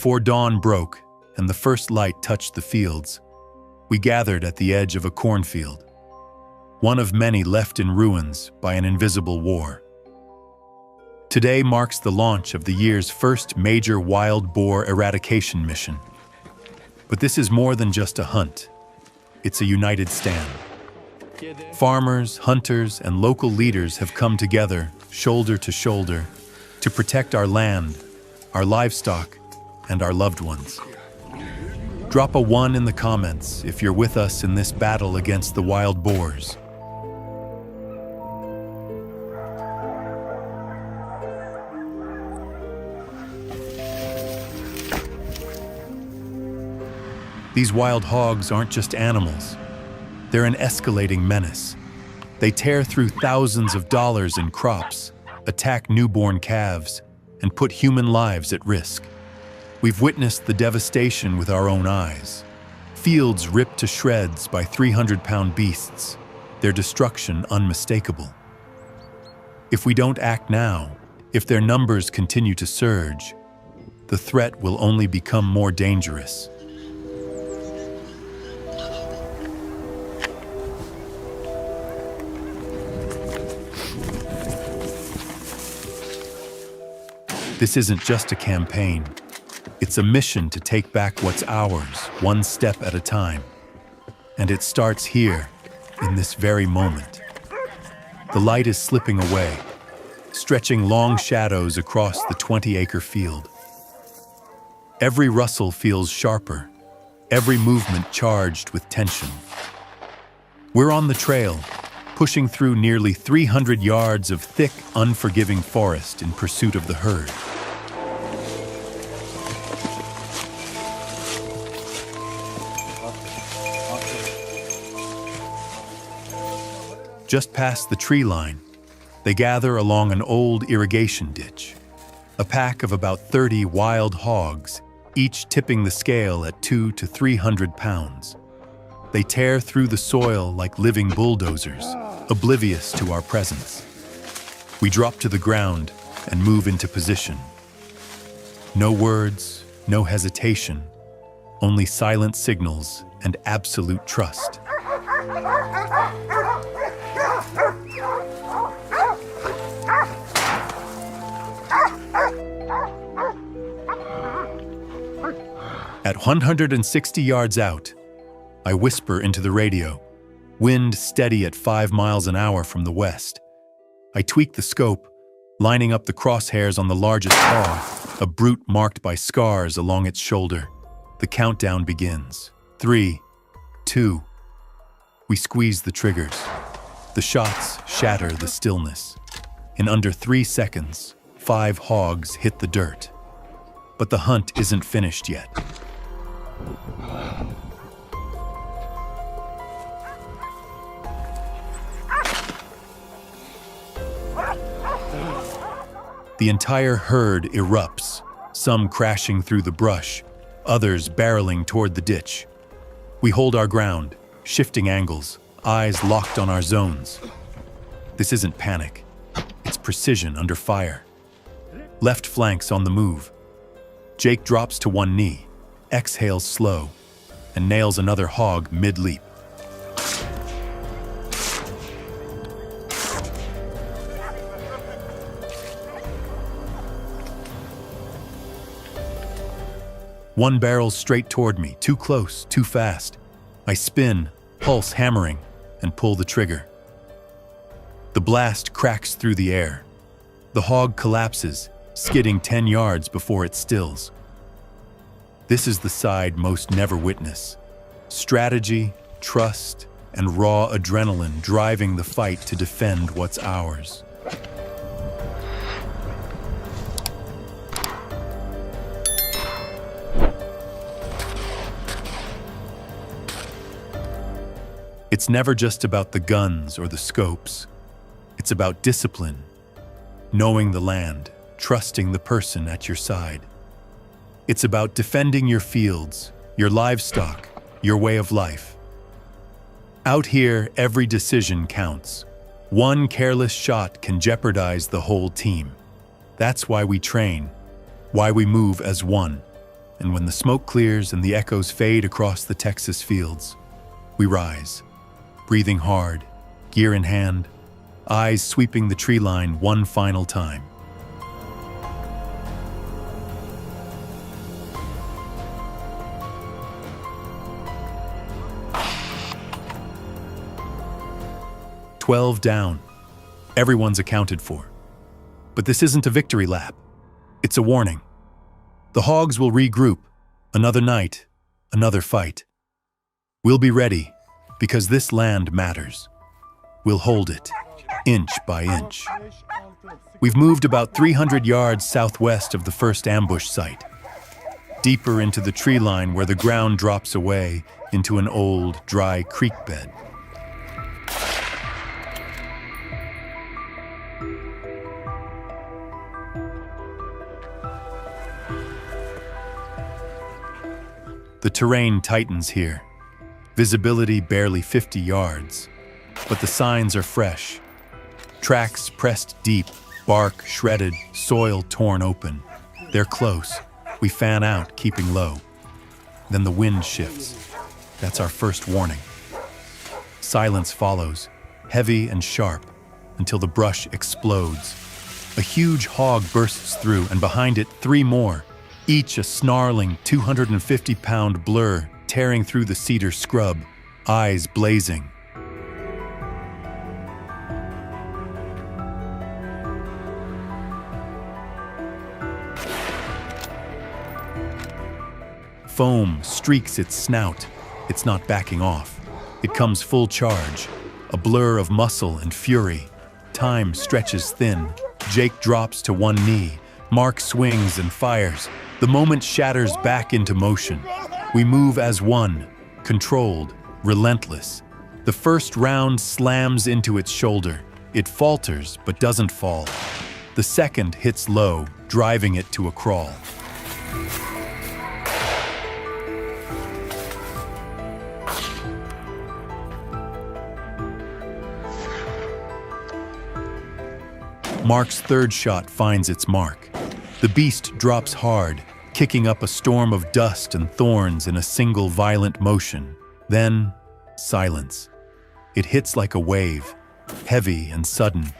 Before dawn broke and the first light touched the fields, we gathered at the edge of a cornfield, one of many left in ruins by an invisible war. Today marks the launch of the year's first major wild boar eradication mission. But this is more than just a hunt. It's a united stand. Farmers, hunters, and local leaders have come together, shoulder to shoulder, to protect our land, our livestock, and our loved ones. Drop a 1 in the comments if you're with us in this battle against the wild boars. These wild hogs aren't just animals. They're an escalating menace. They tear through thousands of dollars in crops, attack newborn calves, and put human lives at risk. We've witnessed the devastation with our own eyes. Fields ripped to shreds by 300-pound beasts, their destruction unmistakable. If we don't act now, if their numbers continue to surge, the threat will only become more dangerous. This isn't just a campaign. It's a mission to take back what's ours, one step at a time. And it starts here, in this very moment. The light is slipping away, stretching long shadows across the 20-acre field. Every rustle feels sharper, every movement charged with tension. We're on the trail, pushing through nearly 300 yards of thick, unforgiving forest in pursuit of the herd. Just past the tree line, they gather along an old irrigation ditch. A pack of about 30 wild hogs, each tipping the scale at 200 to 300 pounds. They tear through the soil like living bulldozers, oblivious to our presence. We drop to the ground and move into position. No words, no hesitation, only silent signals and absolute trust. At 160 yards out, I whisper into the radio, wind steady at 5 miles an hour from the west. I tweak the scope, lining up the crosshairs on the largest hog, a brute marked by scars along its shoulder. The countdown begins. 3, 2. We squeeze the triggers. The shots shatter the stillness. In under 3 seconds, 5 hogs hit the dirt. But the hunt isn't finished yet. The entire herd erupts, some crashing through the brush, others barreling toward the ditch. We hold our ground, shifting angles, eyes locked on our zones. This isn't panic. It's precision under fire. Left flank's on the move. Jake drops to one knee, exhales slow, and nails another hog mid-leap. One barrels straight toward me, too close, too fast. I spin, pulse hammering, and pull the trigger. The blast cracks through the air. The hog collapses, skidding 10 yards before it stills. This is the side most never witness. Strategy, trust, and raw adrenaline driving the fight to defend what's ours. It's never just about the guns or the scopes. It's about discipline, knowing the land, trusting the person at your side. It's about defending your fields, your livestock, your way of life. Out here, every decision counts. One careless shot can jeopardize the whole team. That's why we train, why we move as one. And when the smoke clears and the echoes fade across the Texas fields, we rise, breathing hard, gear in hand, eyes sweeping the tree line one final time. "12 down. Everyone's accounted for. But this isn't a victory lap. It's a warning. The hogs will regroup. Another night, another fight. We'll be ready, because this land matters. We'll hold it, inch by inch." We've moved about 300 yards southwest of the first ambush site, deeper into the tree line where the ground drops away into an old, dry creek bed. The terrain tightens here, visibility barely 50 yards, but the signs are fresh. Tracks pressed deep, bark shredded, soil torn open. They're close. We fan out, keeping low. Then the wind shifts. That's our first warning. Silence follows, heavy and sharp, until the brush explodes. A huge hog bursts through, and behind it, 3 more. Each a snarling 250-pound blur tearing through the cedar scrub, eyes blazing. Foam streaks its snout. It's not backing off. It comes full charge, a blur of muscle and fury. Time stretches thin. Jake drops to one knee. Mark swings and fires. The moment shatters back into motion. We move as one, controlled, relentless. The first round slams into its shoulder. It falters, but doesn't fall. The second hits low, driving it to a crawl. Mark's third shot finds its mark. The beast drops hard, kicking up a storm of dust and thorns in a single violent motion. Then, silence. It hits like a wave, heavy and sudden.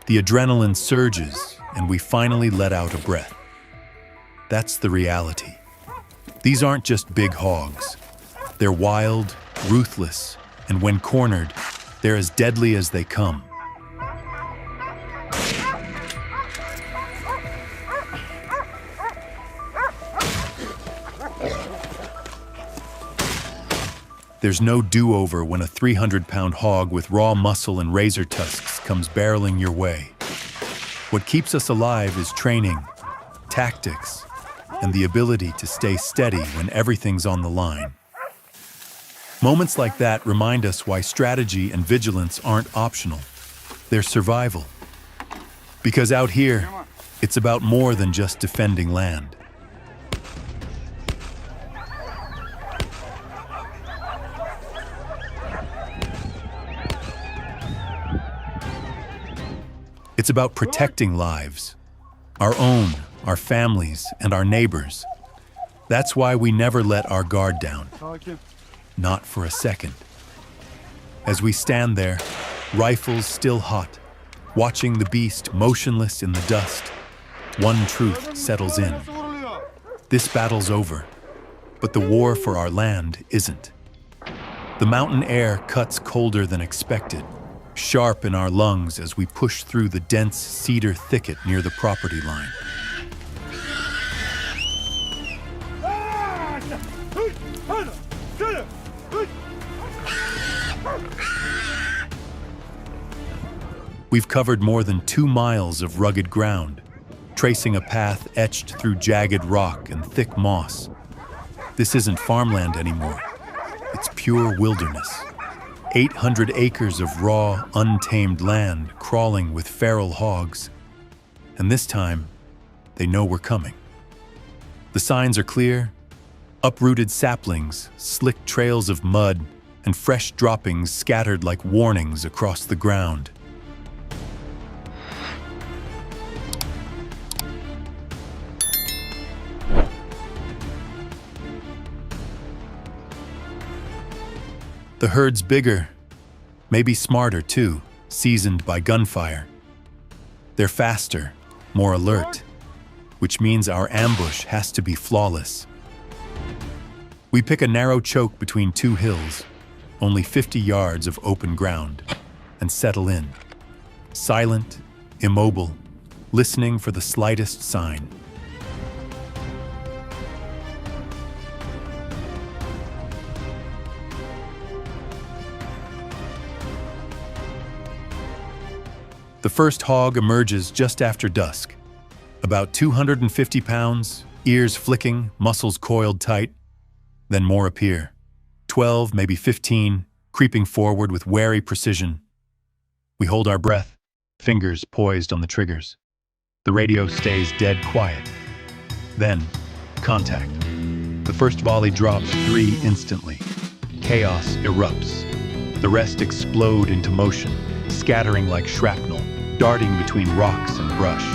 The adrenaline surges, and we finally let out a breath. That's the reality. These aren't just big hogs. They're wild, ruthless, and when cornered, they're as deadly as they come. There's no do-over when a 300-pound hog with raw muscle and razor tusks comes barreling your way. What keeps us alive is training, tactics, and the ability to stay steady when everything's on the line. Moments like that remind us why strategy and vigilance aren't optional. They're survival. Because out here, it's about more than just defending land. It's about protecting lives, our own, our families, and our neighbors. That's why we never let our guard down. Not for a second. As we stand there, rifles still hot, watching the beast motionless in the dust, one truth settles in. This battle's over, but the war for our land isn't. The mountain air cuts colder than expected, sharp in our lungs as we push through the dense cedar thicket near the property line. We've covered more than 2 miles of rugged ground, tracing a path etched through jagged rock and thick moss. This isn't farmland anymore. It's pure wilderness. 800 acres of raw, untamed land crawling with feral hogs. And this time, they know we're coming. The signs are clear: uprooted saplings, slick trails of mud, and fresh droppings scattered like warnings across the ground. The herd's bigger, maybe smarter too, seasoned by gunfire. They're faster, more alert, which means our ambush has to be flawless. We pick a narrow choke between two hills, only 50 yards of open ground, and settle in. Silent, immobile, listening for the slightest sign. The first hog emerges just after dusk. About 250 pounds, ears flicking, muscles coiled tight. Then more appear. 12, maybe 15, creeping forward with wary precision. We hold our breath, fingers poised on the triggers. The radio stays dead quiet. Then, contact. The first volley drops 3 instantly. Chaos erupts. The rest explode into motion, scattering like shrapnel, darting between rocks and brush.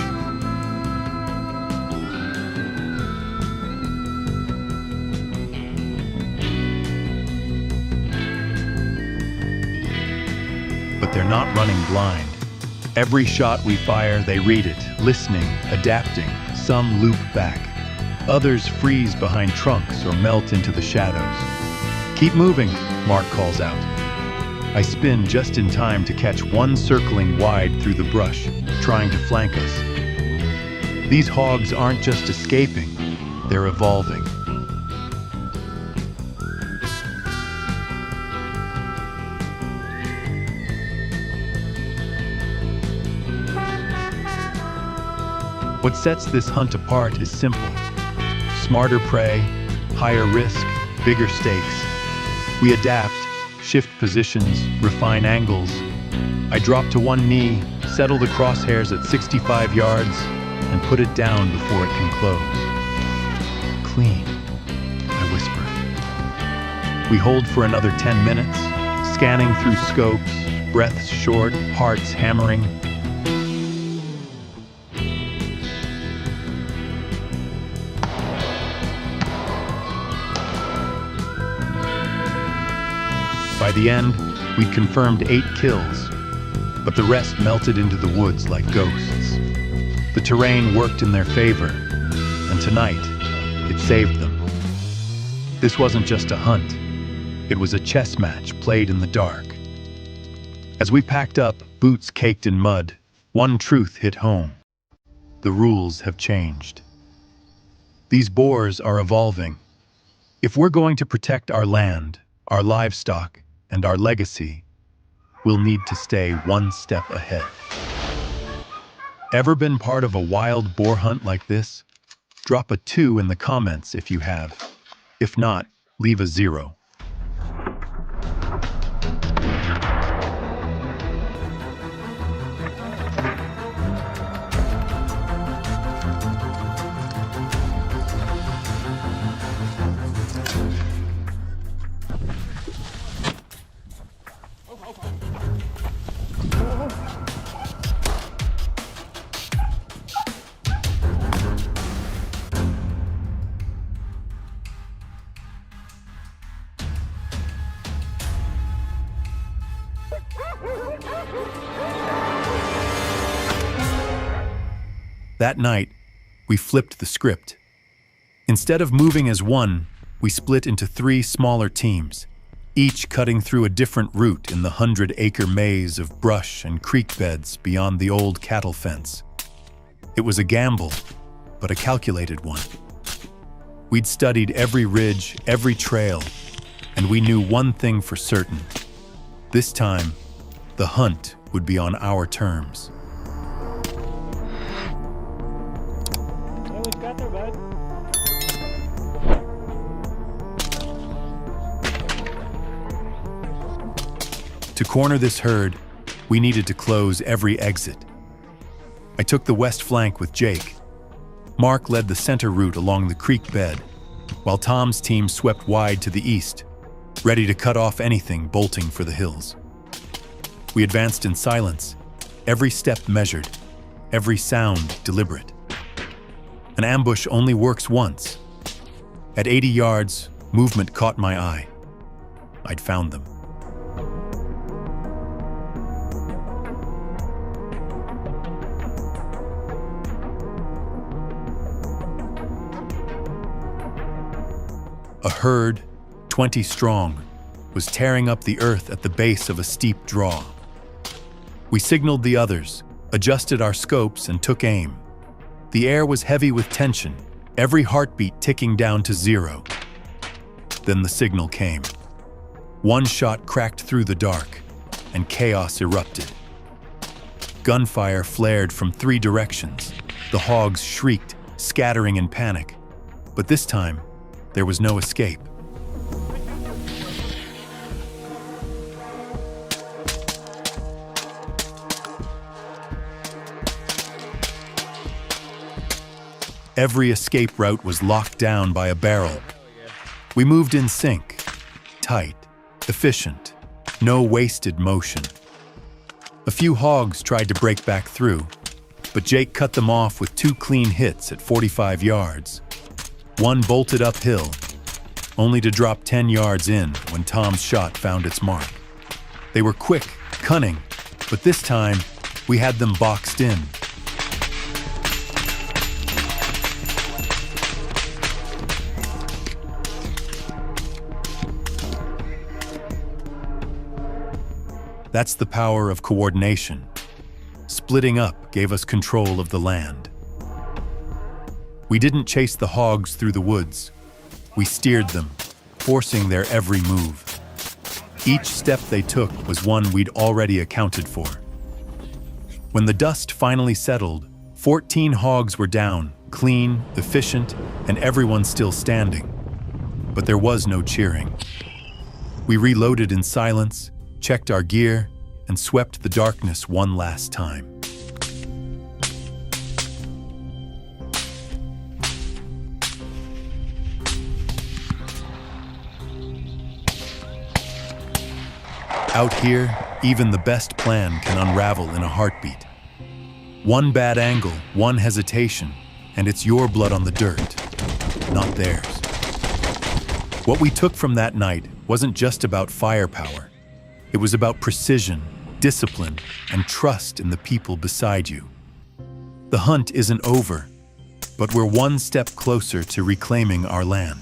But they're not running blind. Every shot we fire, they read it, listening, adapting. Some loop back. Others freeze behind trunks or melt into the shadows. Keep moving, Mark calls out. I spin just in time to catch one circling wide through the brush, trying to flank us. These hogs aren't just escaping, they're evolving. What sets this hunt apart is simple. Smarter prey, higher risk, bigger stakes. We adapt, shift positions, refine angles. I drop to one knee, settle the crosshairs at 65 yards, and put it down before it can close. Clean, I whisper. We hold for another 10 minutes, scanning through scopes, breaths short, hearts hammering. By the end, we'd confirmed 8 kills, but the rest melted into the woods like ghosts. The terrain worked in their favor, and tonight, it saved them. This wasn't just a hunt. It was a chess match played in the dark. As we packed up, boots caked in mud, one truth hit home. The rules have changed. These boars are evolving. If we're going to protect our land, our livestock, and our legacy, we'll need to stay one step ahead. Ever been part of a wild boar hunt like this? Drop a 2 in the comments if you have. If not, leave a 0. That night, we flipped the script. Instead of moving as one, we split into 3 smaller teams, each cutting through a different route in the 100-acre maze of brush and creek beds beyond the old cattle fence. It was a gamble, but a calculated one. We'd studied every ridge, every trail, and we knew one thing for certain. This time, the hunt would be on our terms. To corner this herd, we needed to close every exit. I took the west flank with Jake. Mark led the center route along the creek bed, while Tom's team swept wide to the east, ready to cut off anything bolting for the hills. We advanced in silence, every step measured, every sound deliberate. An ambush only works once. At 80 yards, movement caught my eye. I'd found them. A herd, 20 strong, was tearing up the earth at the base of a steep draw. We signaled the others, adjusted our scopes, and took aim. The air was heavy with tension, every heartbeat ticking down to 0. Then the signal came. One shot cracked through the dark, and chaos erupted. Gunfire flared from 3 directions. The hogs shrieked, scattering in panic. But this time, there was no escape. Every escape route was locked down by a barrel. We moved in sync, tight, efficient, no wasted motion. A few hogs tried to break back through, but Jake cut them off with 2 clean hits at 45 yards. One bolted uphill, only to drop 10 yards in when Tom's shot found its mark. They were quick, cunning, but this time, we had them boxed in. That's the power of coordination. Splitting up gave us control of the land. We didn't chase the hogs through the woods. We steered them, forcing their every move. Each step they took was one we'd already accounted for. When the dust finally settled, 14 hogs were down, clean, efficient, and everyone still standing. But there was no cheering. We reloaded in silence, checked our gear, and swept the darkness one last time. Out here, even the best plan can unravel in a heartbeat. One bad angle, one hesitation, and it's your blood on the dirt, not theirs. What we took from that night wasn't just about firepower. It was about precision, discipline, and trust in the people beside you. The hunt isn't over, but we're one step closer to reclaiming our land.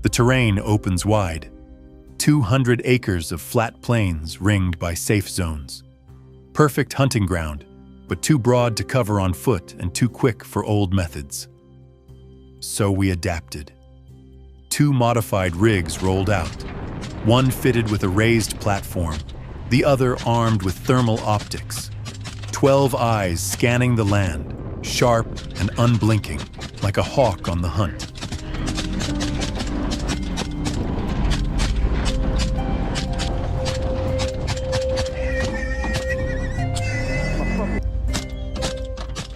The terrain opens wide. 200 acres of flat plains ringed by safe zones. Perfect hunting ground, but too broad to cover on foot and too quick for old methods. So we adapted. 2 modified rigs rolled out, one fitted with a raised platform, the other armed with thermal optics. 12 eyes scanning the land, sharp and unblinking, like a hawk on the hunt.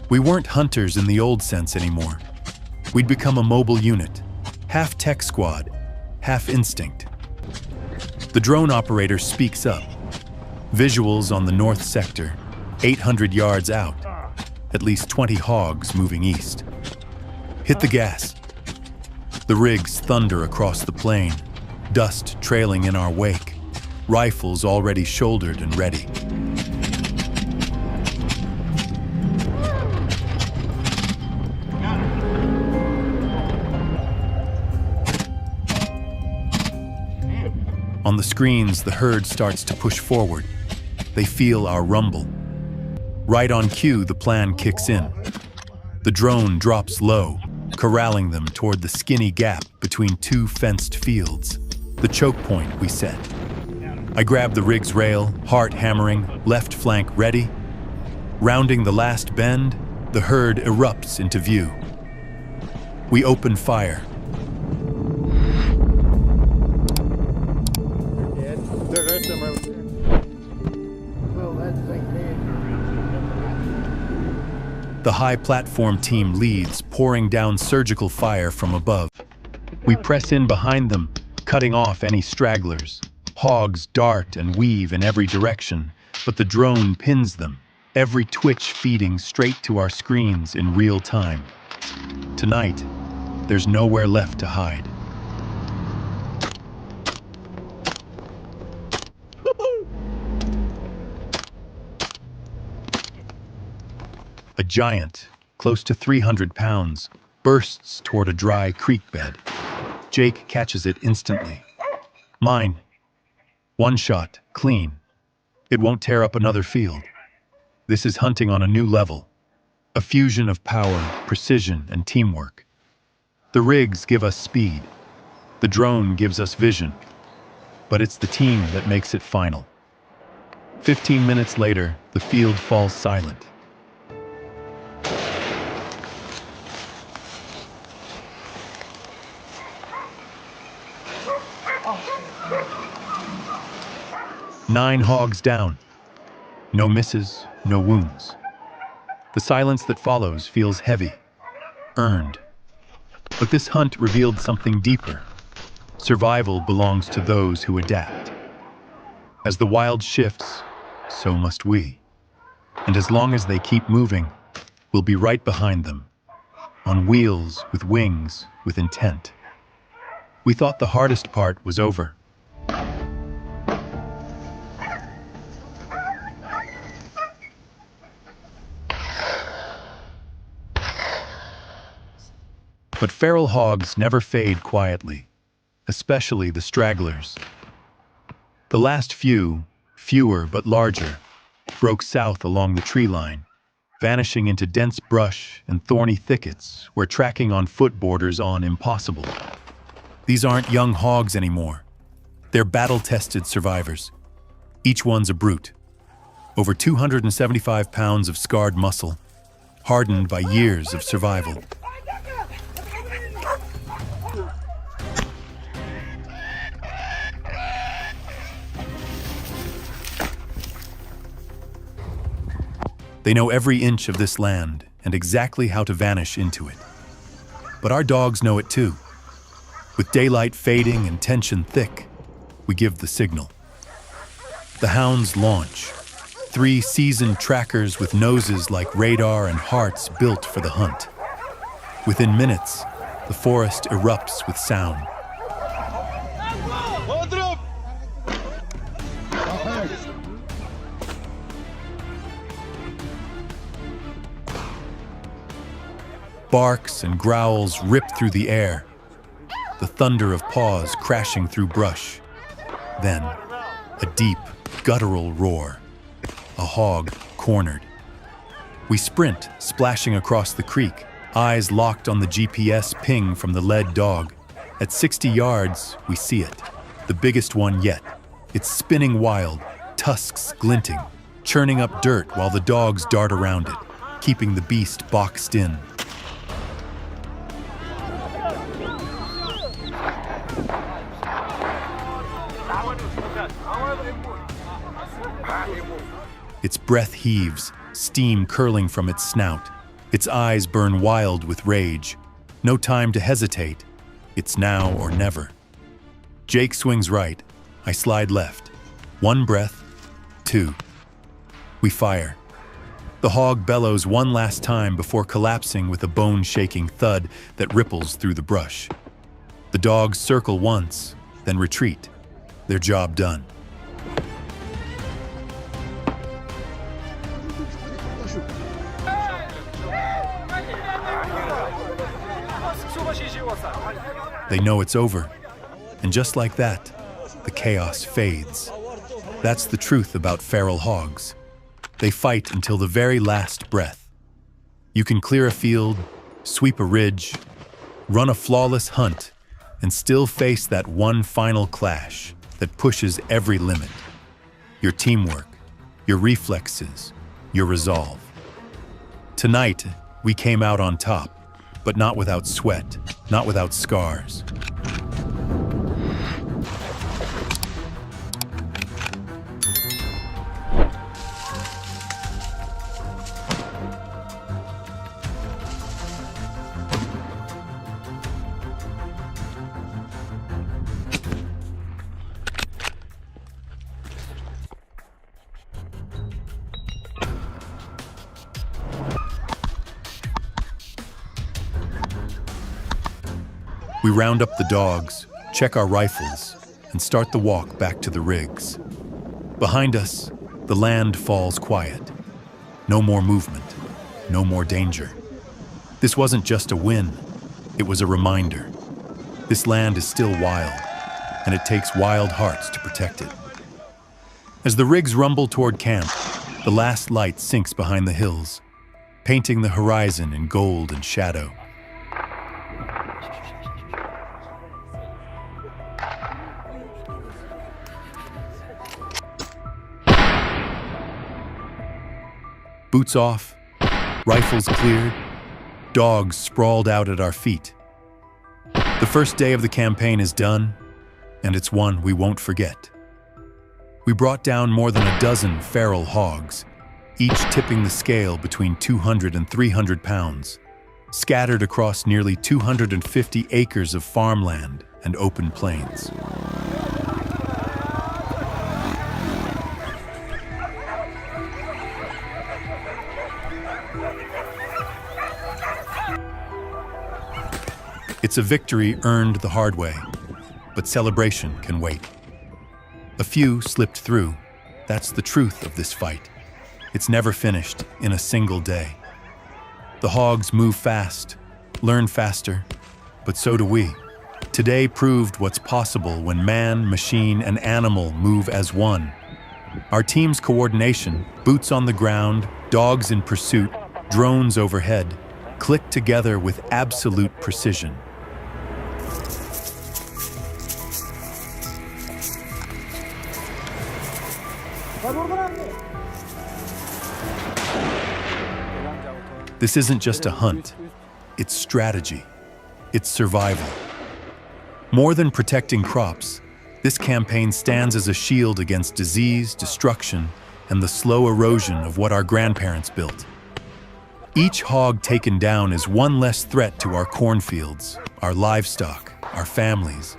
We weren't hunters in the old sense anymore. We'd become a mobile unit, half tech squad, half instinct. The drone operator speaks up. Visuals on the north sector, 800 yards out. At least 20 hogs moving east. Hit the gas. The rigs thunder across the plain, dust trailing in our wake, rifles already shouldered and ready. On the screens, the herd starts to push forward. They feel our rumble. Right on cue, the plan kicks in. The drone drops low, corralling them toward the skinny gap between 2 fenced fields, the choke point we set. I grab the rig's rail, heart hammering, left flank ready. Rounding the last bend, the herd erupts into view. We open fire. The high platform team leads, pouring down surgical fire from above. We press in behind them, cutting off any stragglers. Hogs dart and weave in every direction, but the drone pins them, every twitch feeding straight to our screens in real time. Tonight, there's nowhere left to hide. A giant, close to 300 pounds, bursts toward a dry creek bed. Jake catches it instantly. Mine. One shot, clean. It won't tear up another field. This is hunting on a new level. A fusion of power, precision, and teamwork. The rigs give us speed. The drone gives us vision. But it's the team that makes it final. 15 minutes later, the field falls silent. Nine hogs down. No misses, no wounds. The silence that follows feels heavy, earned. But this hunt revealed something deeper. Survival belongs to those who adapt. As the wild shifts, so must we. And as long as they keep moving, we'll be right behind them. On wheels, with wings, with intent. We thought the hardest part was over. But feral hogs never fade quietly, especially the stragglers. The last few, fewer but larger, broke south along the tree line, vanishing into dense brush and thorny thickets where tracking on foot borders on impossible. These aren't young hogs anymore. They're battle-tested survivors. Each one's a brute. Over 275 pounds of scarred muscle, hardened by years of survival. They know every inch of this land and exactly how to vanish into it. But our dogs know it too. With daylight fading and tension thick, we give the signal. The hounds launch. 3 seasoned trackers with noses like radar and hearts built for the hunt. Within minutes, the forest erupts with sound. Barks and growls rip through the air, the thunder of paws crashing through brush. Then, a deep, guttural roar. A hog cornered. We sprint, splashing across the creek, eyes locked on the GPS ping from the lead dog. At 60 yards, we see it. The biggest one yet. It's spinning wild, tusks glinting, churning up dirt while the dogs dart around it, keeping the beast boxed in. Its breath heaves, steam curling from its snout. Its eyes burn wild with rage. No time to hesitate. It's now or never. Jake swings right. I slide left. 1 breath, 2. We fire. The hog bellows one last time before collapsing with a bone-shaking thud that ripples through the brush. The dogs circle once, then retreat. Their job done. They know it's over. And just like that, the chaos fades. That's the truth about feral hogs. They fight until the very last breath. You can clear a field, sweep a ridge, run a flawless hunt, and still face that one final clash that pushes every limit. Your teamwork, your reflexes, your resolve. Tonight, we came out on top, but not without sweat, not without scars. We round up the dogs, check our rifles, and start the walk back to the rigs. Behind us, the land falls quiet. No more movement. no more danger. This wasn't just a win, it was a reminder. This land is still wild, and it takes wild hearts to protect it. As the rigs rumble toward camp, the last light sinks behind the hills, painting the horizon in gold and shadow. Boots off, rifles cleared, dogs sprawled out at our feet. The first day of the campaign is done, and it's one we won't forget. We brought down more than a dozen feral hogs, each tipping the scale between 200 and 300 pounds, scattered across nearly 250 acres of farmland and open plains. It's a victory earned the hard way, but celebration can wait. A few slipped through. That's the truth of this fight. It's never finished in a single day. The hogs move fast, learn faster, but so do we. Today proved what's possible when man, machine, and animal move as one. Our team's coordination, boots on the ground, dogs in pursuit, drones overhead, clicked together with absolute precision. This isn't just a hunt, it's strategy, it's survival. More than protecting crops, this campaign stands as a shield against disease, destruction, and the slow erosion of what our grandparents built. Each hog taken down is one less threat to our cornfields, our livestock, our families.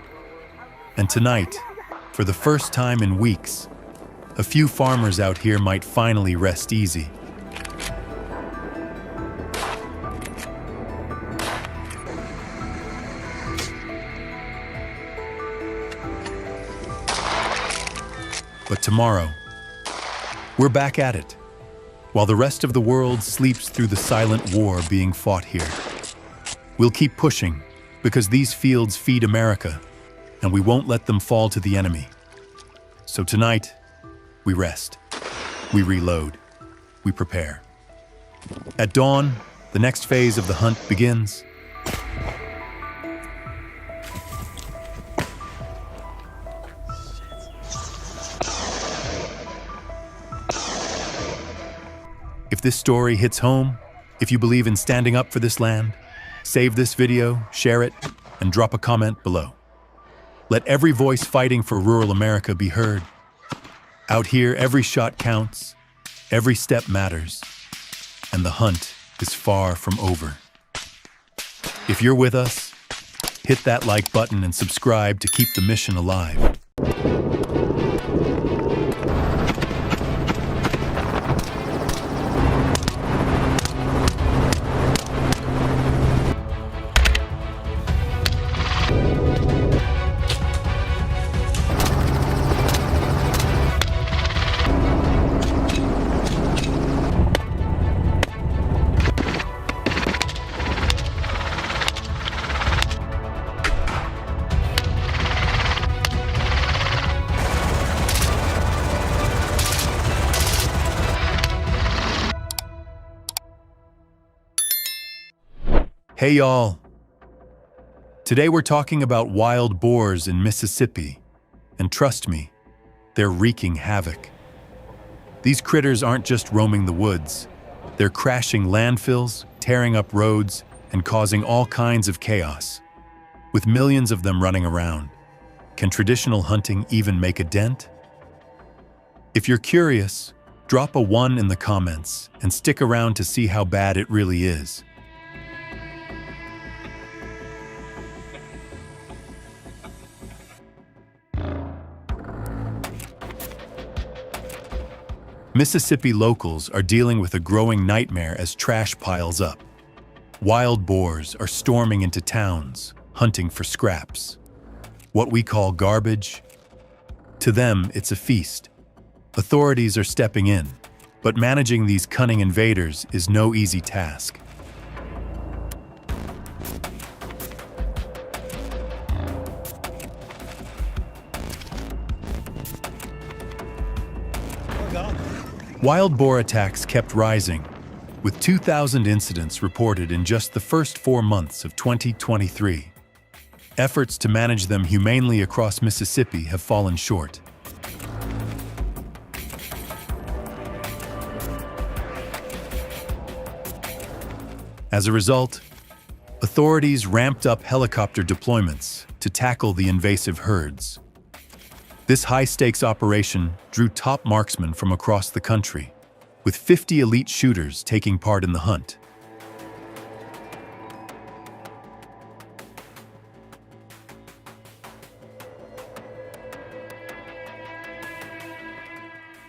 And tonight, for the first time in weeks, a few farmers out here might finally rest easy. But tomorrow, we're back at it, while the rest of the world sleeps through the silent war being fought here. We'll keep pushing, because these fields feed America, and we won't let them fall to the enemy. So tonight, we rest, we reload, we prepare. At dawn, the next phase of the hunt begins. If this story hits home, if you believe in standing up for this land, save this video, share it, and drop a comment below. Let every voice fighting for rural America be heard. Out here, every shot counts, every step matters, and the hunt is far from over. If you're with us, hit that like button and subscribe to keep the mission alive. Hey y'all! Today we're talking about wild boars in Mississippi, and trust me, they're wreaking havoc. These critters aren't just roaming the woods, they're crashing landfills, tearing up roads, and causing all kinds of chaos. With millions of them running around, can traditional hunting even make a dent? If you're curious, drop a 1 in the comments and stick around to see how bad it really is. Mississippi locals are dealing with a growing nightmare as trash piles up. Wild boars are storming into towns, hunting for scraps. What we call garbage, to them it's a feast. Authorities are stepping in, But managing these cunning invaders is no easy task. Wild boar attacks kept rising, with 2,000 incidents reported in just the first 4 months of 2023. Efforts to manage them humanely across Mississippi have fallen short. As a result, authorities ramped up helicopter deployments to tackle the invasive herds. This high-stakes operation drew top marksmen from across the country, with 50 elite shooters taking part in the hunt.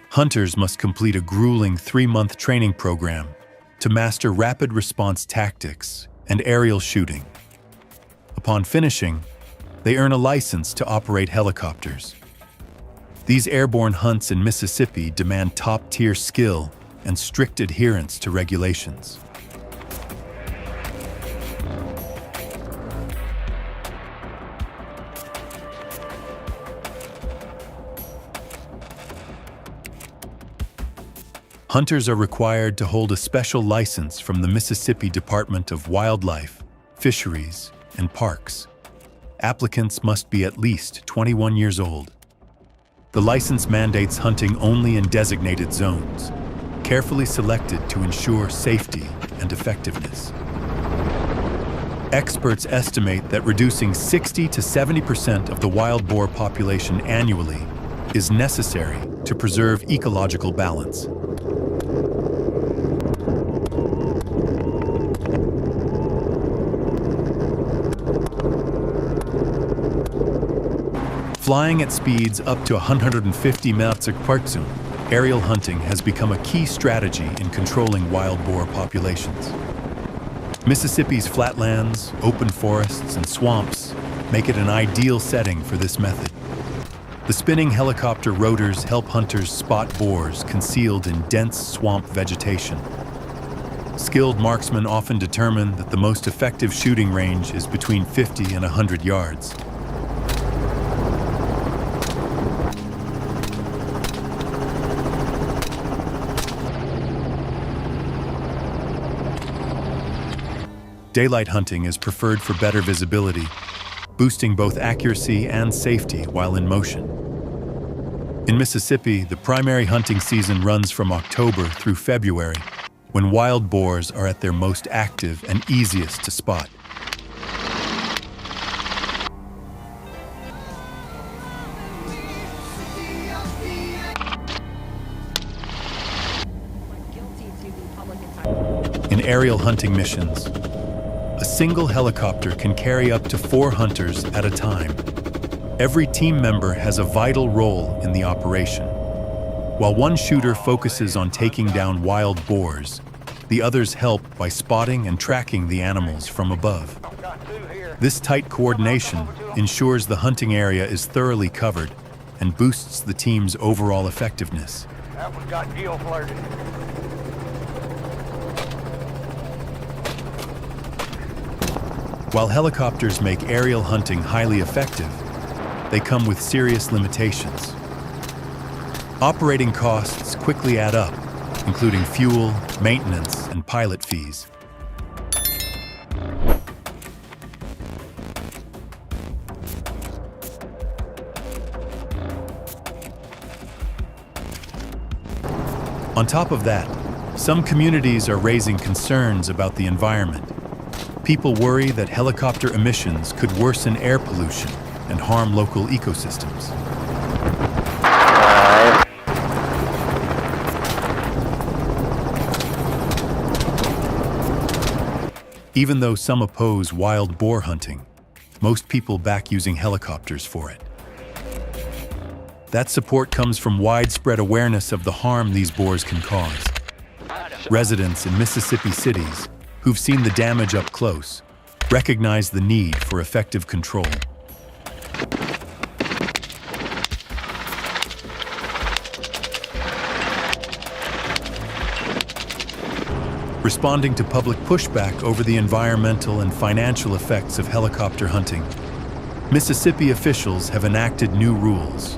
Hunters must complete a grueling 3-month training program to master rapid response tactics and aerial shooting. Upon finishing, they earn a license to operate helicopters. These airborne hunts in Mississippi demand top-tier skill and strict adherence to regulations. Hunters are required to hold a special license from the Mississippi Department of Wildlife, Fisheries, and Parks. Applicants must be at least 21 years old. The license mandates hunting only in designated zones, carefully selected to ensure safety and effectiveness. Experts estimate that reducing 60 to 70% of the wild boar population annually is necessary to preserve ecological balance. Flying at speeds up to 150 mph, aerial hunting has become a key strategy in controlling wild boar populations. Mississippi's flatlands, open forests, and swamps make it an ideal setting for this method. The spinning helicopter rotors help hunters spot boars concealed in dense swamp vegetation. Skilled marksmen often determine that the most effective shooting range is between 50 and 100 yards. Daylight hunting is preferred for better visibility, boosting both accuracy and safety while in motion. In Mississippi, the primary hunting season runs from October through February, when wild boars are at their most active and easiest to spot. In aerial hunting missions, a single helicopter can carry up to 4 hunters at a time. Every team member has a vital role in the operation. While one shooter focuses on taking down wild boars, the others help by spotting and tracking the animals from above. This tight coordination ensures the hunting area is thoroughly covered and boosts the team's overall effectiveness. That one got deal flirted. While helicopters make aerial hunting highly effective, they come with serious limitations. Operating costs quickly add up, including fuel, maintenance, and pilot fees. On top of that, some communities are raising concerns about the environment. People worry that helicopter emissions could worsen air pollution and harm local ecosystems. Even though some oppose wild boar hunting, most people back using helicopters for it. That support comes from widespread awareness of the harm these boars can cause. Residents in Mississippi cities who've seen the damage up close recognize the need for effective control. Responding to public pushback over the environmental and financial effects of helicopter hunting, Mississippi officials have enacted new rules,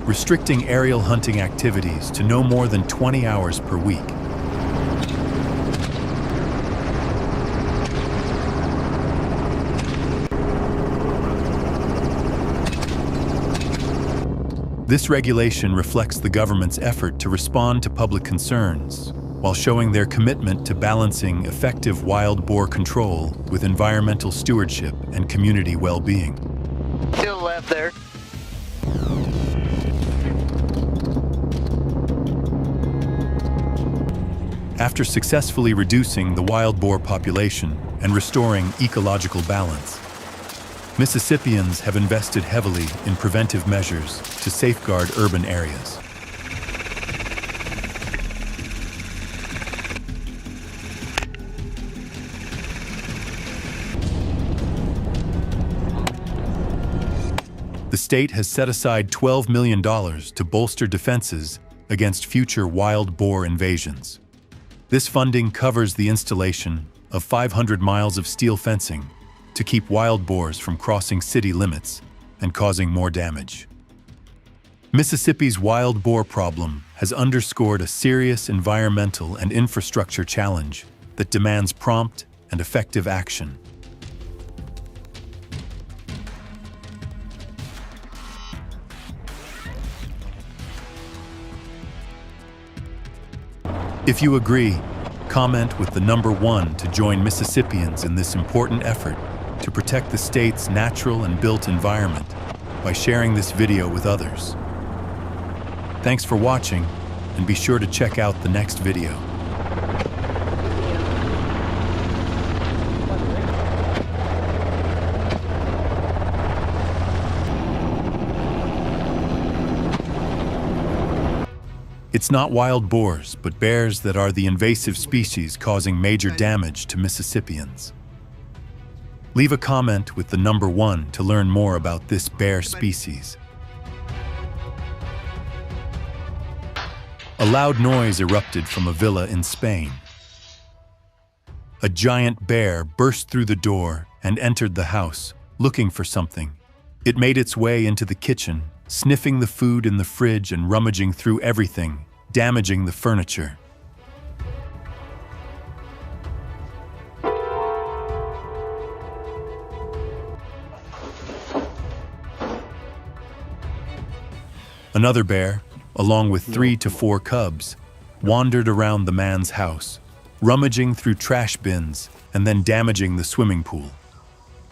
restricting aerial hunting activities to no more than 20 hours per week. This regulation reflects the government's effort to respond to public concerns, while showing their commitment to balancing effective wild boar control with environmental stewardship and community well-being. Still left there. After successfully reducing the wild boar population and restoring ecological balance, Mississippians have invested heavily in preventive measures to safeguard urban areas. The state has set aside $12 million to bolster defenses against future wild boar invasions. This funding covers the installation of 500 miles of steel fencing to keep wild boars from crossing city limits and causing more damage. Mississippi's wild boar problem has underscored a serious environmental and infrastructure challenge that demands prompt and effective action. If you agree, comment with the number 1 to join Mississippians in this important effort to protect the state's natural and built environment by sharing this video with others. Thanks for watching, and be sure to check out the next video. It's not wild boars, but bears that are the invasive species causing major damage to Mississippians. Leave a comment with the number 1 to learn more about this bear species. A loud noise erupted from a villa in Spain. A giant bear burst through the door and entered the house, looking for something. It made its way into the kitchen, sniffing the food in the fridge and rummaging through everything, damaging the furniture. Another bear, along with 3 to 4 cubs, wandered around the man's house, rummaging through trash bins and then damaging the swimming pool.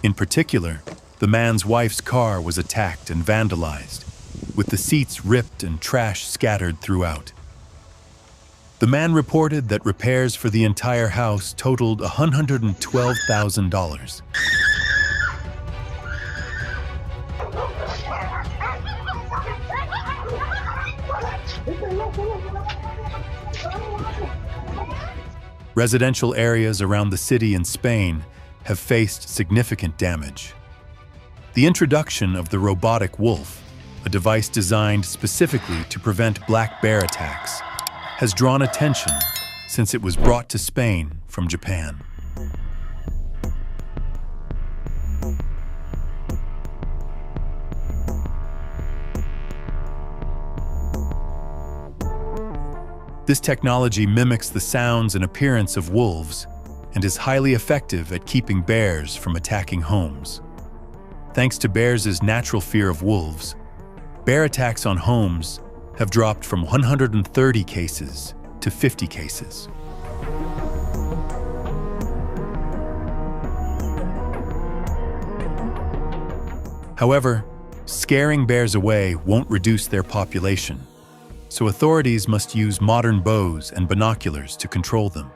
In particular, the man's wife's car was attacked and vandalized, with the seats ripped and trash scattered throughout. The man reported that repairs for the entire house totaled $112,000. Residential areas around the city in Spain have faced significant damage. The introduction of the robotic wolf, a device designed specifically to prevent black bear attacks, has drawn attention since it was brought to Spain from Japan. This technology mimics the sounds and appearance of wolves and is highly effective at keeping bears from attacking homes. Thanks to bears' natural fear of wolves, bear attacks on homes have dropped from 130 cases to 50 cases. However, scaring bears away won't reduce their population, so authorities must use modern bows and binoculars to control them.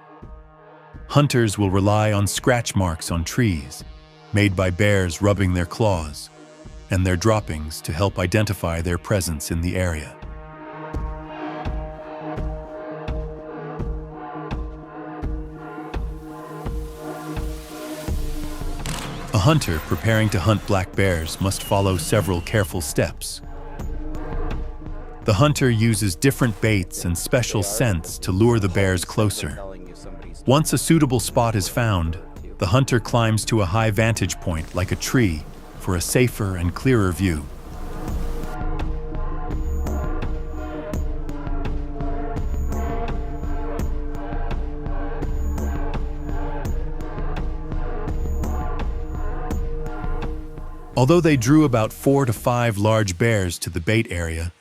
Hunters will rely on scratch marks on trees, made by bears rubbing their claws, and their droppings to help identify their presence in the area. A hunter preparing to hunt black bears must follow several careful steps. The hunter uses different baits and special scents to lure the bears closer. Once a suitable spot is found, the hunter climbs to a high vantage point like a tree for a safer and clearer view. Although they drew about 4 to 5 large bears to the bait area,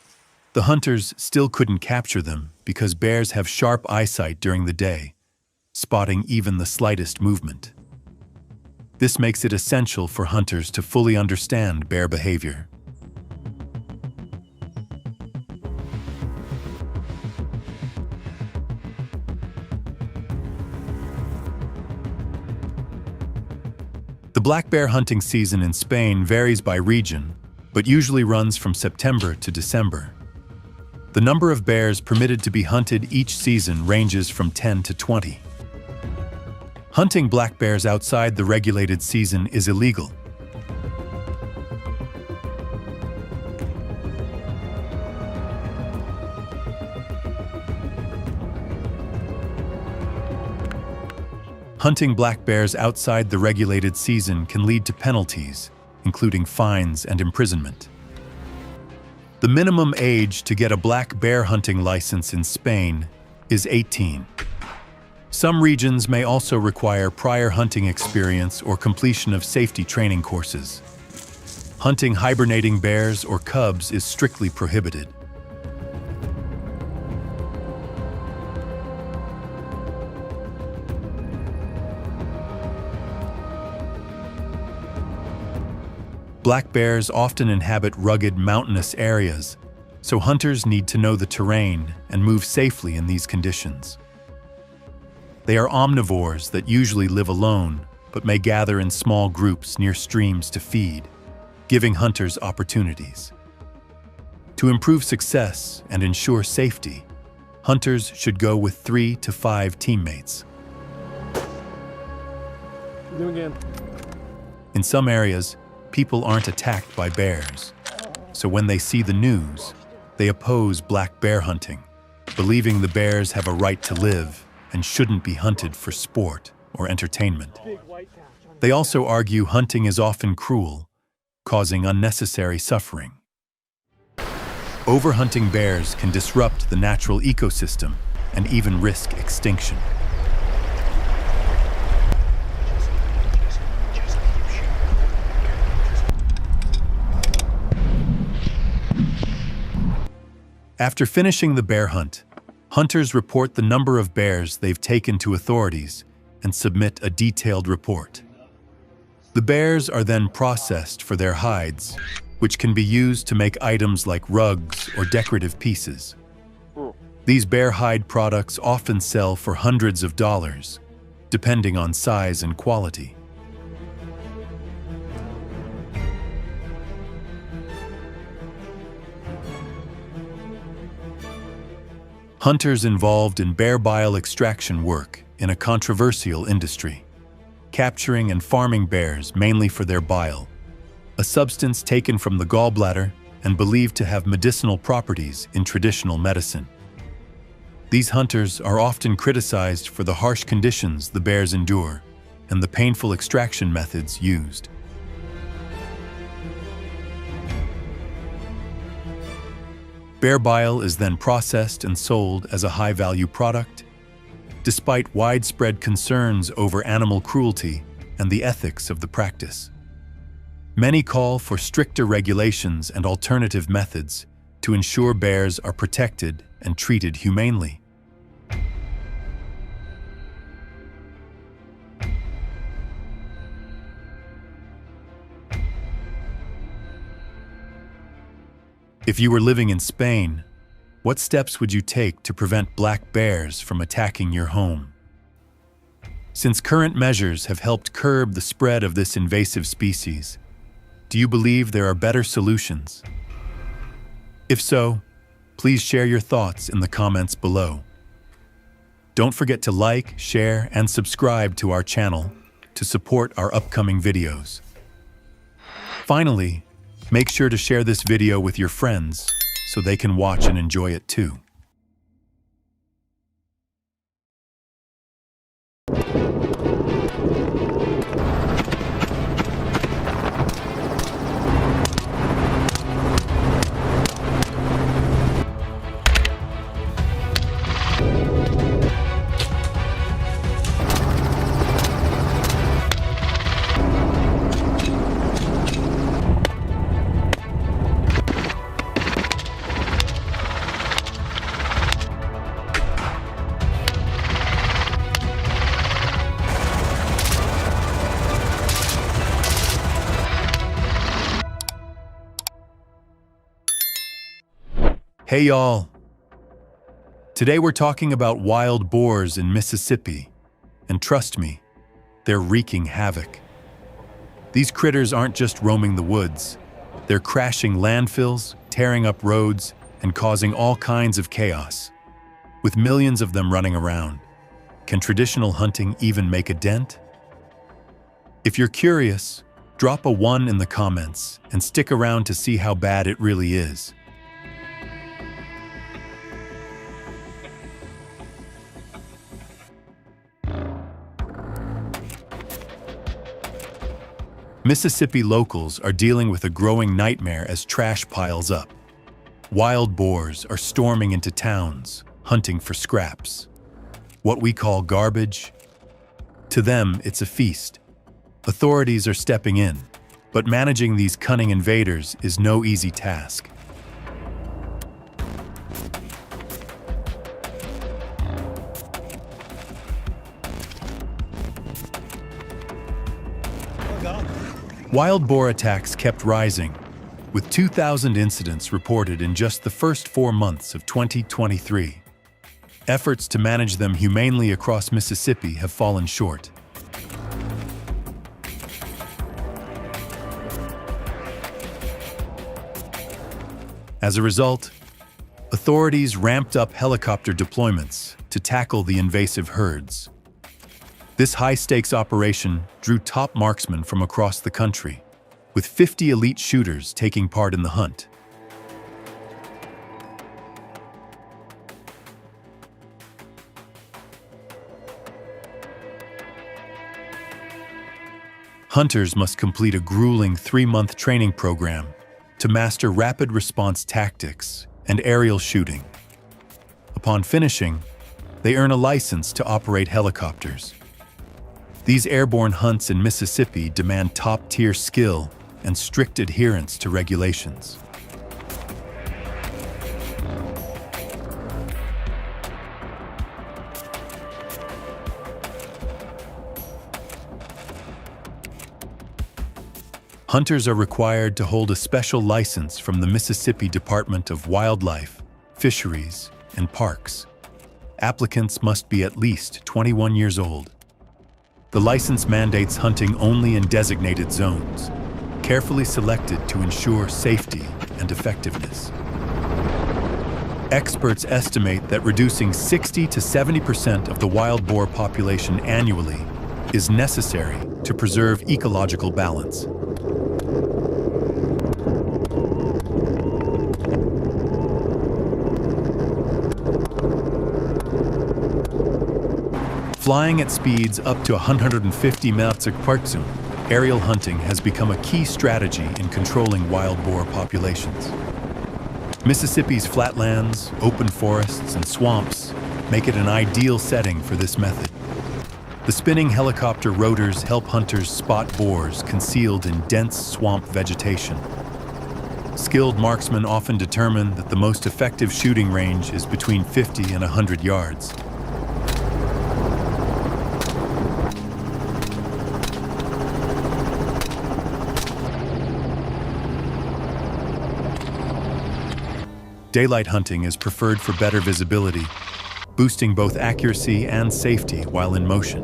the hunters still couldn't capture them because bears have sharp eyesight during the day, spotting even the slightest movement. This makes it essential for hunters to fully understand bear behavior. The black bear hunting season in Spain varies by region, but usually runs from September to December. The number of bears permitted to be hunted each season ranges from 10 to 20. Hunting black bears outside the regulated season is illegal. Hunting black bears outside the regulated season can lead to penalties, including fines and imprisonment. The minimum age to get a black bear hunting license in Spain is 18. Some regions may also require prior hunting experience or completion of safety training courses. Hunting hibernating bears or cubs is strictly prohibited. Black bears often inhabit rugged, mountainous areas, so hunters need to know the terrain and move safely in these conditions. They are omnivores that usually live alone, but may gather in small groups near streams to feed, giving hunters opportunities. To improve success and ensure safety, hunters should go with 3 to 5 teammates. Do it again. In some areas, people aren't attacked by bears, so when they see the news, they oppose black bear hunting, believing the bears have a right to live and shouldn't be hunted for sport or entertainment. They also argue hunting is often cruel, causing unnecessary suffering. Overhunting bears can disrupt the natural ecosystem and even risk extinction. After finishing the bear hunt, hunters report the number of bears they've taken to authorities and submit a detailed report. The bears are then processed for their hides, which can be used to make items like rugs or decorative pieces. These bear hide products often sell for hundreds of dollars, depending on size and quality. Hunters involved in bear bile extraction work in a controversial industry, capturing and farming bears mainly for their bile, a substance taken from the gallbladder and believed to have medicinal properties in traditional medicine. These hunters are often criticized for the harsh conditions the bears endure and the painful extraction methods used. Bear bile is then processed and sold as a high-value product, despite widespread concerns over animal cruelty and the ethics of the practice. Many call for stricter regulations and alternative methods to ensure bears are protected and treated humanely. If you were living in Spain, what steps would you take to prevent black bears from attacking your home? Since current measures have helped curb the spread of this invasive species, do you believe there are better solutions? If so, please share your thoughts in the comments below. Don't forget to like, share, and subscribe to our channel to support our upcoming videos. Finally, make sure to share this video with your friends so they can watch and enjoy it too. Hey y'all! Today we're talking about wild boars in Mississippi, and trust me, they're wreaking havoc. These critters aren't just roaming the woods, they're crashing landfills, tearing up roads, and causing all kinds of chaos. With millions of them running around, can traditional hunting even make a dent? If you're curious, drop a 1 in the comments and stick around to see how bad it really is. Mississippi locals are dealing with a growing nightmare as trash piles up. Wild boars are storming into towns, hunting for scraps. What we call garbage, to them it's a feast. Authorities are stepping in, but managing these cunning invaders is no easy task. Wild boar attacks kept rising, with 2,000 incidents reported in just the first 4 months of 2023. Efforts to manage them humanely across Mississippi have fallen short. As a result, authorities ramped up helicopter deployments to tackle the invasive herds. This high-stakes operation drew top marksmen from across the country, with 50 elite shooters taking part in the hunt. Hunters must complete a grueling 3-month training program to master rapid response tactics and aerial shooting. Upon finishing, they earn a license to operate helicopters. These airborne hunts in Mississippi demand top-tier skill and strict adherence to regulations. Hunters are required to hold a special license from the Mississippi Department of Wildlife, Fisheries, and Parks. Applicants must be at least 21 years old. The license mandates hunting only in designated zones, carefully selected to ensure safety and effectiveness. Experts estimate that reducing 60 to 70% of the wild boar population annually is necessary to preserve ecological balance. Flying at speeds up to 150 mph, aerial hunting has become a key strategy in controlling wild boar populations. Mississippi's flatlands, open forests, and swamps make it an ideal setting for this method. The spinning helicopter rotors help hunters spot boars concealed in dense swamp vegetation. Skilled marksmen often determine that the most effective shooting range is between 50 and 100 yards. Daylight hunting is preferred for better visibility, boosting both accuracy and safety while in motion.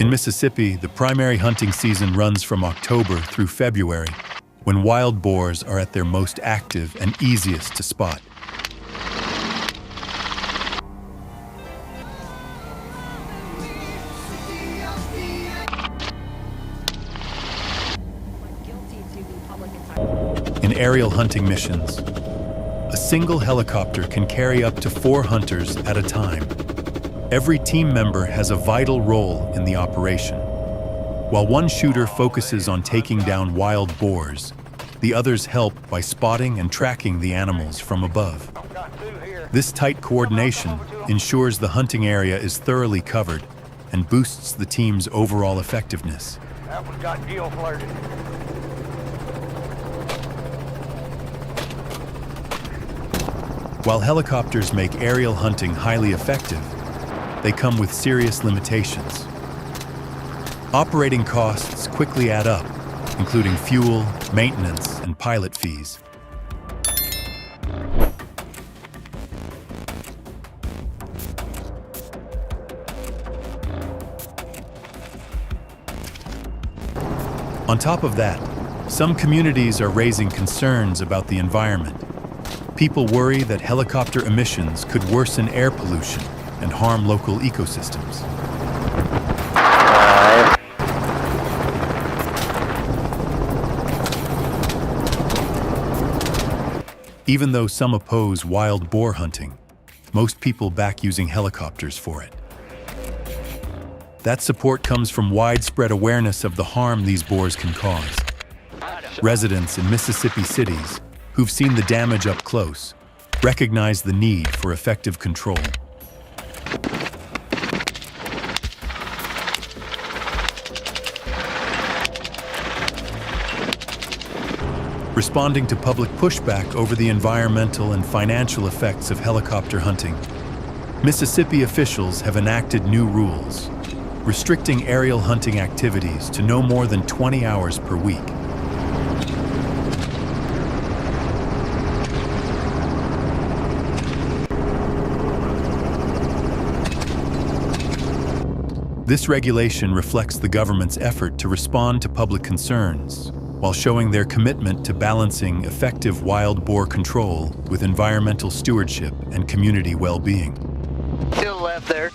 In Mississippi, the primary hunting season runs from October through February, when wild boars are at their most active and easiest to spot. In aerial hunting missions, a single helicopter can carry up to 4 hunters at a time. Every team member has a vital role in the operation. While one shooter focuses on taking down wild boars, the others help by spotting and tracking the animals from above. This tight coordination ensures the hunting area is thoroughly covered and boosts the team's overall effectiveness. That one got deal flirted. While helicopters make aerial hunting highly effective, they come with serious limitations. Operating costs quickly add up, including fuel, maintenance, and pilot fees. On top of that, some communities are raising concerns about the environment. People worry that helicopter emissions could worsen air pollution and harm local ecosystems. Even though some oppose wild boar hunting, most people back using helicopters for it. That support comes from widespread awareness of the harm these boars can cause. Residents in Mississippi cities who've seen the damage up close recognize the need for effective control. Responding to public pushback over the environmental and financial effects of helicopter hunting, Mississippi officials have enacted new rules, restricting aerial hunting activities to no more than 20 hours per week. This regulation reflects the government's effort to respond to public concerns, while showing their commitment to balancing effective wild boar control with environmental stewardship and community well-being. To the left there.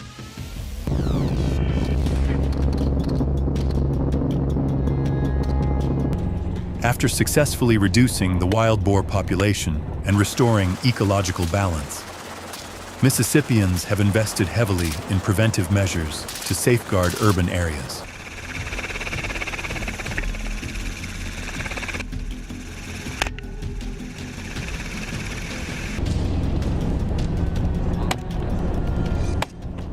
After successfully reducing the wild boar population and restoring ecological balance, Mississippians have invested heavily in preventive measures to safeguard urban areas.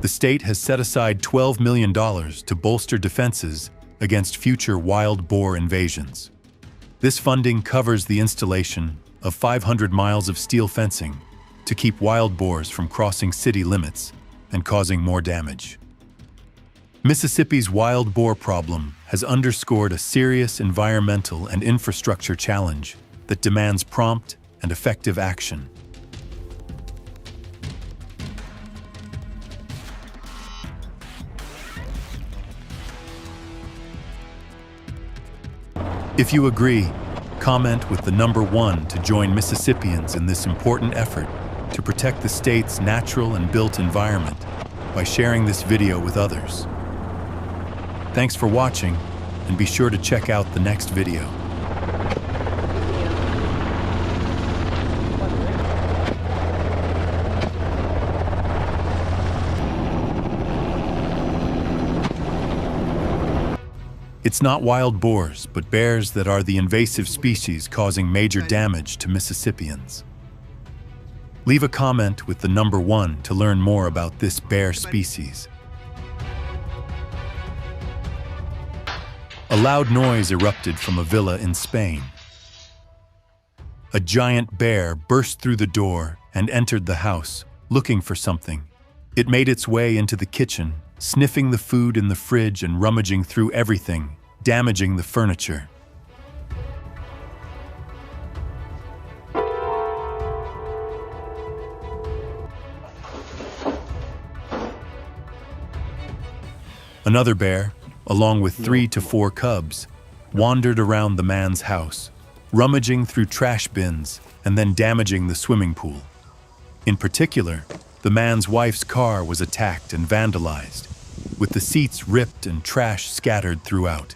The state has set aside $12 million to bolster defenses against future wild boar invasions. This funding covers the installation of 500 miles of steel fencing to keep wild boars from crossing city limits and causing more damage. Mississippi's wild boar problem has underscored a serious environmental and infrastructure challenge that demands prompt and effective action. If you agree, comment with the number 1 to join Mississippians in this important effort to protect the state's natural and built environment by sharing this video with others. Thanks for watching, and be sure to check out the next video. It's not wild boars, but bears that are the invasive species causing major damage to Mississippians. Leave a comment with the number 1 to learn more about this bear species. A loud noise erupted from a villa in Spain. A giant bear burst through the door and entered the house, looking for something. It made its way into the kitchen, sniffing the food in the fridge and rummaging through everything, damaging the furniture. Another bear, along with 3 to 4 cubs, wandered around the man's house, rummaging through trash bins and then damaging the swimming pool. In particular, the man's wife's car was attacked and vandalized, with the seats ripped and trash scattered throughout.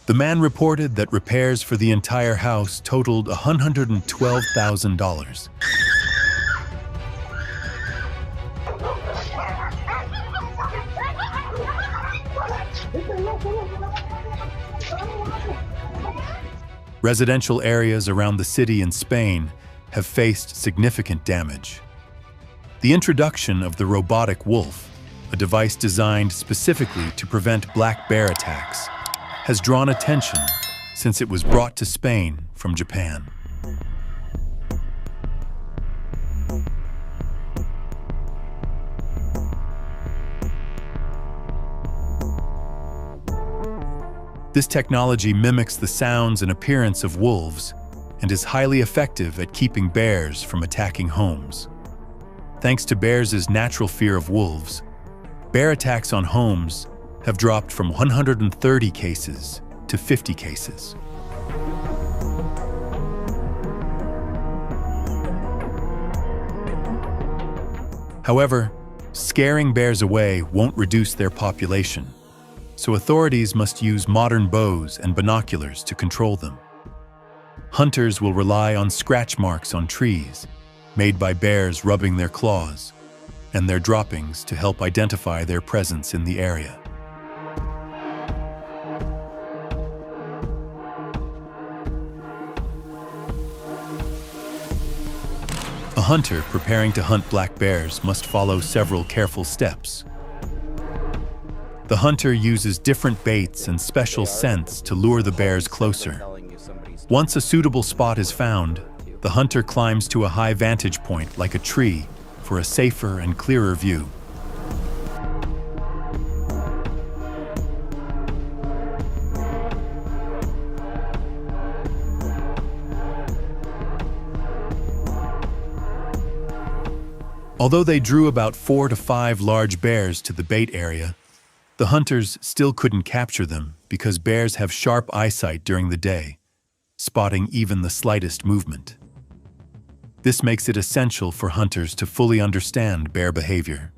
The man reported that repairs for the entire house totaled $112,000. Residential areas around the city in Spain have faced significant damage. The introduction of the robotic wolf, a device designed specifically to prevent black bear attacks, has drawn attention since it was brought to Spain from Japan. This technology mimics the sounds and appearance of wolves and is highly effective at keeping bears from attacking homes. Thanks to bears' natural fear of wolves, bear attacks on homes have dropped from 130 cases to 50 cases. However, scaring bears away won't reduce their population, so authorities must use modern bows and binoculars to control them. Hunters will rely on scratch marks on trees, made by bears rubbing their claws, and their droppings to help identify their presence in the area. A hunter preparing to hunt black bears must follow several careful steps. The hunter uses different baits and special scents to lure the bears closer. Once a suitable spot is found, the hunter climbs to a high vantage point like a tree for a safer and clearer view. Although they drew about 4 to 5 large bears to the bait area, the hunters still couldn't capture them because bears have sharp eyesight during the day, spotting even the slightest movement. This makes it essential for hunters to fully understand bear behavior.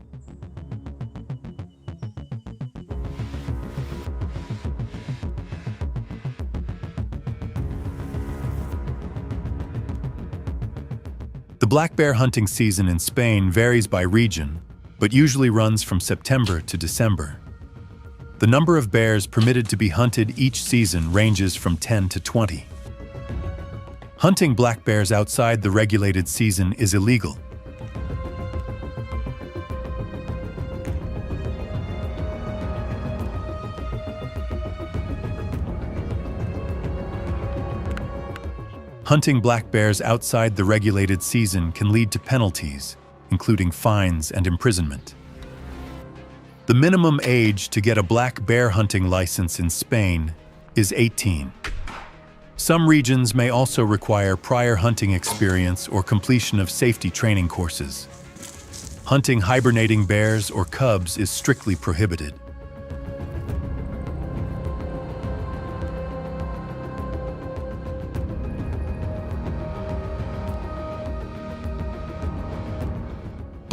The black bear hunting season in Spain varies by region, but usually runs from September to December. The number of bears permitted to be hunted each season ranges from 10 to 20. Hunting black bears outside the regulated season is illegal. Hunting black bears outside the regulated season can lead to penalties, including fines and imprisonment. The minimum age to get a black bear hunting license in Spain is 18. Some regions may also require prior hunting experience or completion of safety training courses. Hunting hibernating bears or cubs is strictly prohibited.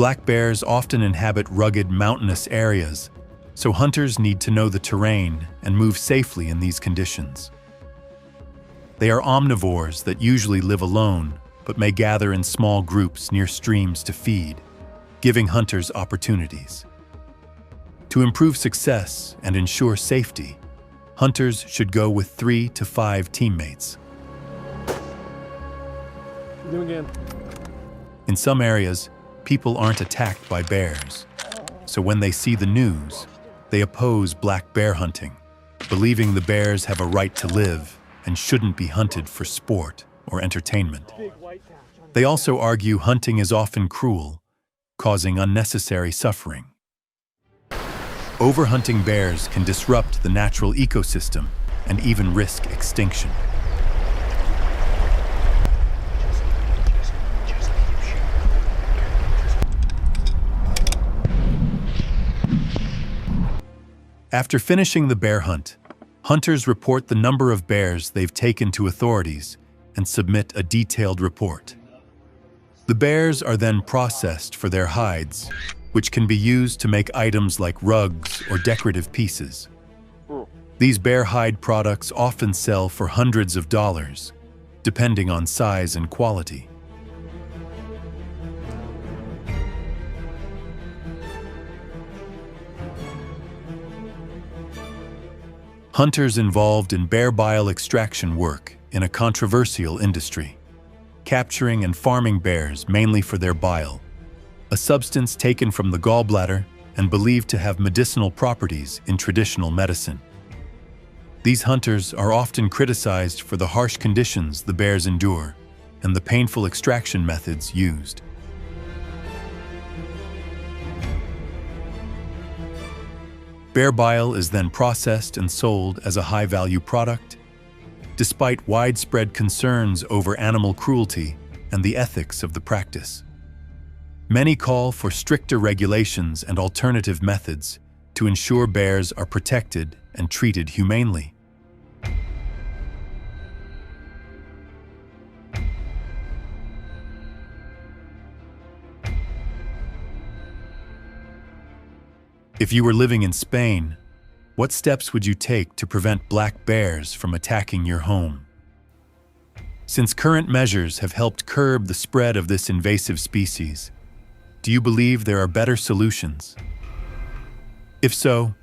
Black bears often inhabit rugged, mountainous areas, so hunters need to know the terrain and move safely in these conditions. They are omnivores that usually live alone, but may gather in small groups near streams to feed, giving hunters opportunities. To improve success and ensure safety, hunters should go with 3 to 5 teammates. Do again. In some areas, people aren't attacked by bears, so when they see the news, they oppose black bear hunting, believing the bears have a right to live and shouldn't be hunted for sport or entertainment. They also argue hunting is often cruel, causing unnecessary suffering. Overhunting bears can disrupt the natural ecosystem and even risk extinction. After finishing the bear hunt, hunters report the number of bears they've taken to authorities and submit a detailed report. The bears are then processed for their hides, which can be used to make items like rugs or decorative pieces. These bear hide products often sell for hundreds of dollars, depending on size and quality. Hunters involved in bear bile extraction work in a controversial industry, capturing and farming bears mainly for their bile, a substance taken from the gallbladder and believed to have medicinal properties in traditional medicine. These hunters are often criticized for the harsh conditions the bears endure and the painful extraction methods used. Bear bile is then processed and sold as a high-value product, despite widespread concerns over animal cruelty and the ethics of the practice. Many call for stricter regulations and alternative methods to ensure bears are protected and treated humanely. If you were living in Spain, what steps would you take to prevent black bears from attacking your home? Since current measures have helped curb the spread of this invasive species, do you believe there are better solutions? If so,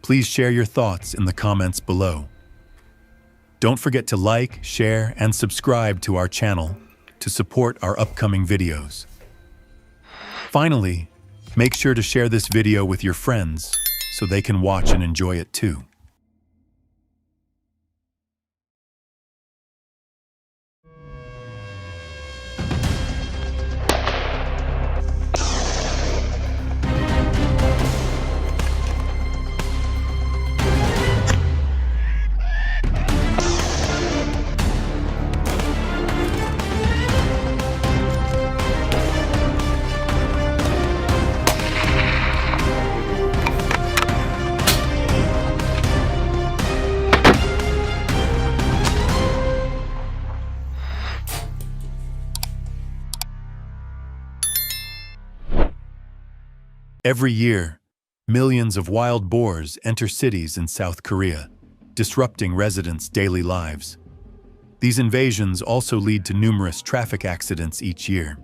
please share your thoughts in the comments below. Don't forget to like, share, and subscribe to our channel to support our upcoming videos. Finally, make sure to share this video with your friends so they can watch and enjoy it too. Every year, millions of wild boars enter cities in South Korea, disrupting residents' daily lives. These invasions also lead to numerous traffic accidents each year.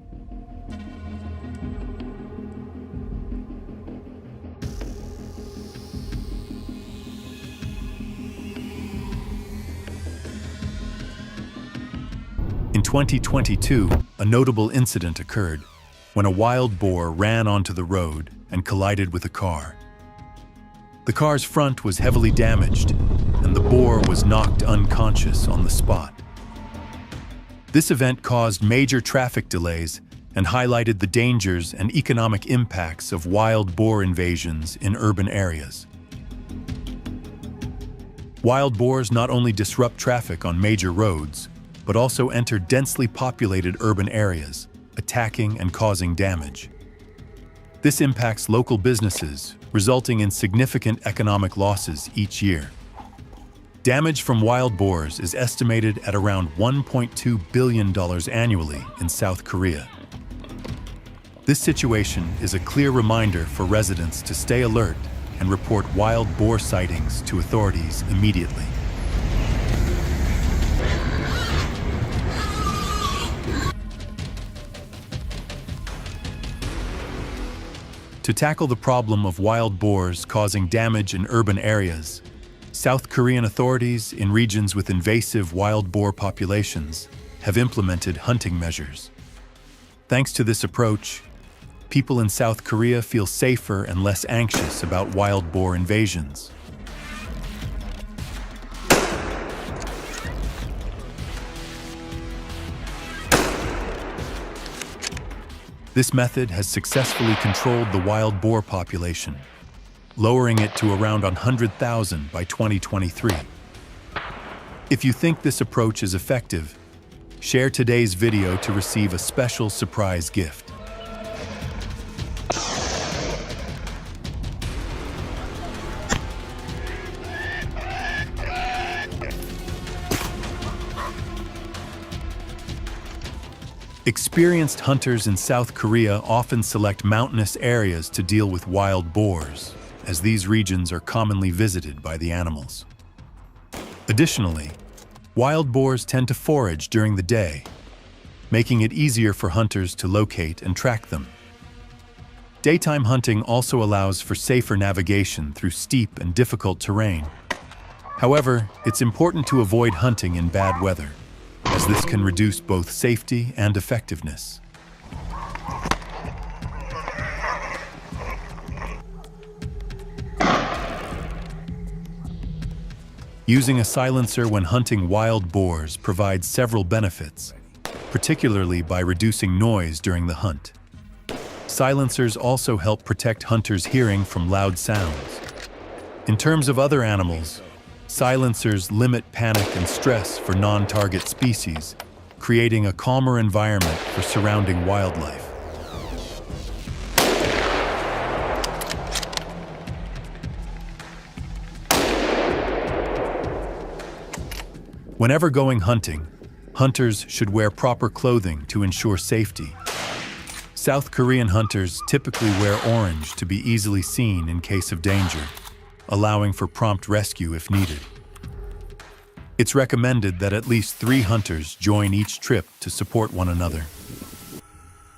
In 2022, a notable incident occurred when a wild boar ran onto the road and collided with a car. The car's front was heavily damaged, and the boar was knocked unconscious on the spot. This event caused major traffic delays and highlighted the dangers and economic impacts of wild boar invasions in urban areas. Wild boars not only disrupt traffic on major roads, but also enter densely populated urban areas, attacking and causing damage. This impacts local businesses, resulting in significant economic losses each year. Damage from wild boars is estimated at around $1.2 billion annually in South Korea. This situation is a clear reminder for residents to stay alert and report wild boar sightings to authorities immediately. To tackle the problem of wild boars causing damage in urban areas, South Korean authorities in regions with invasive wild boar populations have implemented hunting measures. Thanks to this approach, people in South Korea feel safer and less anxious about wild boar invasions. This method has successfully controlled the wild boar population, lowering it to around 100,000 by 2023. If you think this approach is effective, share today's video to receive a special surprise gift. Experienced hunters in South Korea often select mountainous areas to deal with wild boars, as these regions are commonly visited by the animals. Additionally, wild boars tend to forage during the day, making it easier for hunters to locate and track them. Daytime hunting also allows for safer navigation through steep and difficult terrain. However, it's important to avoid hunting in bad weather, as this can reduce both safety and effectiveness. Using a silencer when hunting wild boars provides several benefits, particularly by reducing noise during the hunt. Silencers also help protect hunters' hearing from loud sounds. In terms of other animals, silencers limit panic and stress for non-target species, creating a calmer environment for surrounding wildlife. Whenever going hunting, hunters should wear proper clothing to ensure safety. South Korean hunters typically wear orange to be easily seen in case of danger, allowing for prompt rescue if needed. It's recommended that at least 3 hunters join each trip to support one another,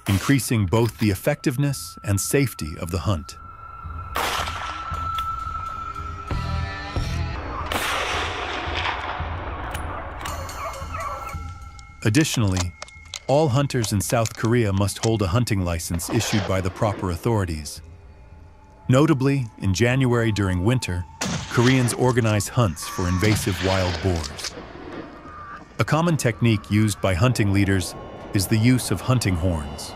increasing both the effectiveness and safety of the hunt. Additionally, all hunters in South Korea must hold a hunting license issued by the proper authorities. Notably, in January during winter, Koreans organize hunts for invasive wild boars. A common technique used by hunting leaders is the use of hunting horns.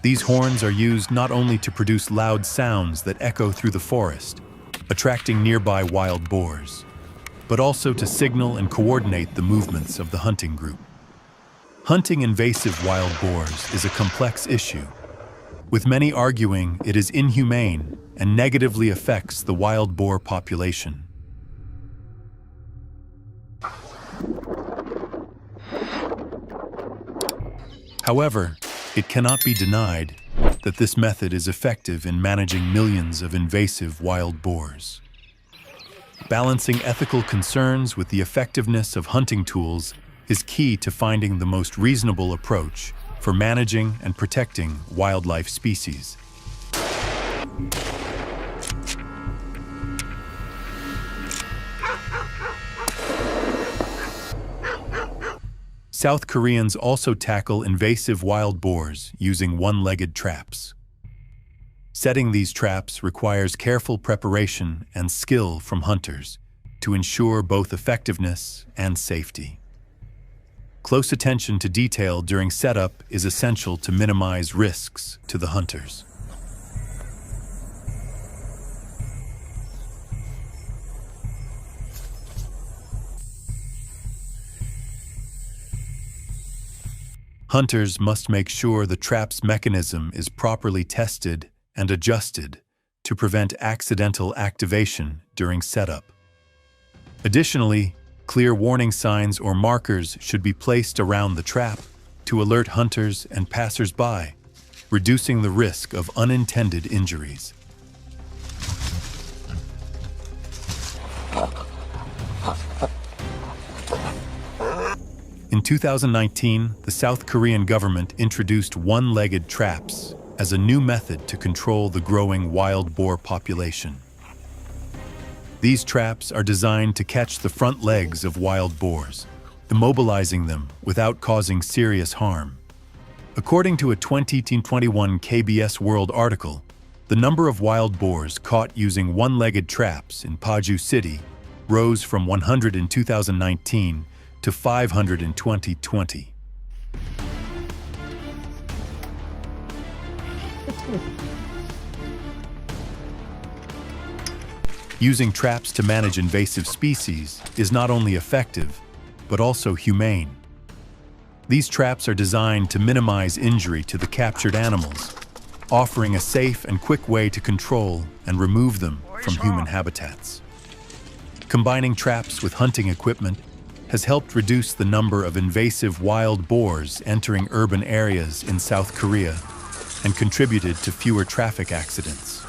These horns are used not only to produce loud sounds that echo through the forest, attracting nearby wild boars, but also to signal and coordinate the movements of the hunting group. Hunting invasive wild boars is a complex issue, with many arguing it is inhumane and negatively affects the wild boar population. However, it cannot be denied that this method is effective in managing millions of invasive wild boars. Balancing ethical concerns with the effectiveness of hunting tools is key to finding the most reasonable approach for managing and protecting wildlife species. South Koreans also tackle invasive wild boars using one-legged traps. Setting these traps requires careful preparation and skill from hunters to ensure both effectiveness and safety. Close attention to detail during setup is essential to minimize risks to the hunters. Hunters must make sure the trap's mechanism is properly tested and adjusted to prevent accidental activation during setup. Additionally, clear warning signs or markers should be placed around the trap to alert hunters and passers-by, reducing the risk of unintended injuries. In 2019, the South Korean government introduced one-legged traps as a new method to control the growing wild boar population. These traps are designed to catch the front legs of wild boars, immobilizing them without causing serious harm. According to a 2021 KBS World article, the number of wild boars caught using one-legged traps in Paju City rose from 100 in 2019 to 500 in 2020. Using traps to manage invasive species is not only effective, but also humane. These traps are designed to minimize injury to the captured animals, offering a safe and quick way to control and remove them from human habitats. Combining traps with hunting equipment has helped reduce the number of invasive wild boars entering urban areas in South Korea and contributed to fewer traffic accidents.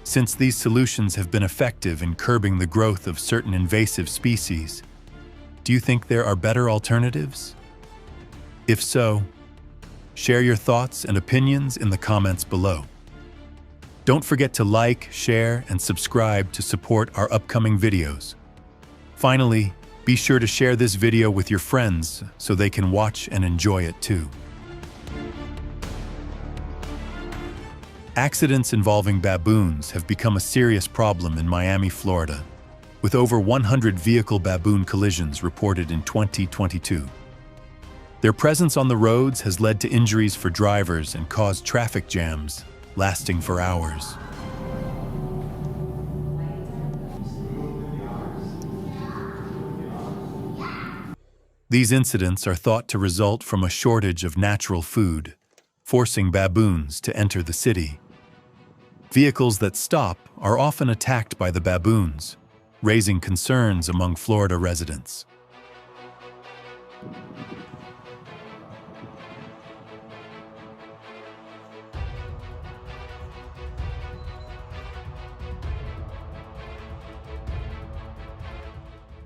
Since these solutions have been effective in curbing the growth of certain invasive species, do you think there are better alternatives? If so, share your thoughts and opinions in the comments below. Don't forget to like, share, and subscribe to support our upcoming videos. Finally, be sure to share this video with your friends so they can watch and enjoy it too. Accidents involving baboons have become a serious problem in Miami, Florida, with over 100 vehicle baboon collisions reported in 2022. Their presence on the roads has led to injuries for drivers and caused traffic jams lasting for hours. These incidents are thought to result from a shortage of natural food, forcing baboons to enter the city. Vehicles that stop are often attacked by the baboons, raising concerns among Florida residents.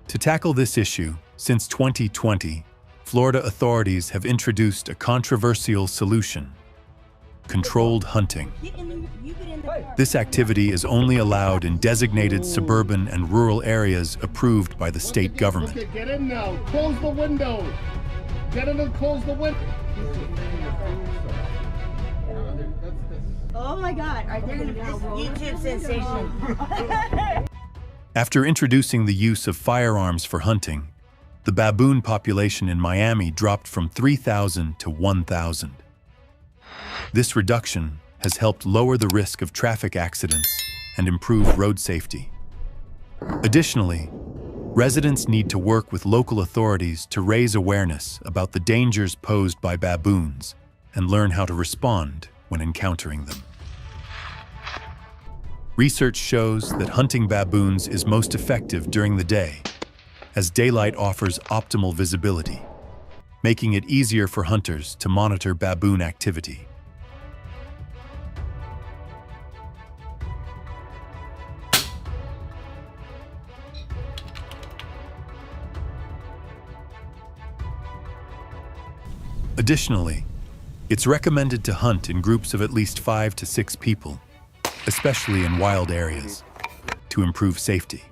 To tackle this issue, since 2020, Florida authorities have introduced a controversial solution: controlled hunting. This activity is only allowed in designated suburban and rural areas approved by the state government. Okay, get in now. Close the window. Get in and close the window. Oh my God, are they going to be this YouTube sensation? After introducing the use of firearms for hunting, the baboon population in Miami dropped from 3,000 to 1,000. This reduction has helped lower the risk of traffic accidents and improve road safety. Additionally, residents need to work with local authorities to raise awareness about the dangers posed by baboons and learn how to respond when encountering them. Research shows that hunting baboons is most effective during the day, as daylight offers optimal visibility, making it easier for hunters to monitor baboon activity. Additionally, it's recommended to hunt in groups of at least 5 to 6 people, especially in wild areas, to improve safety.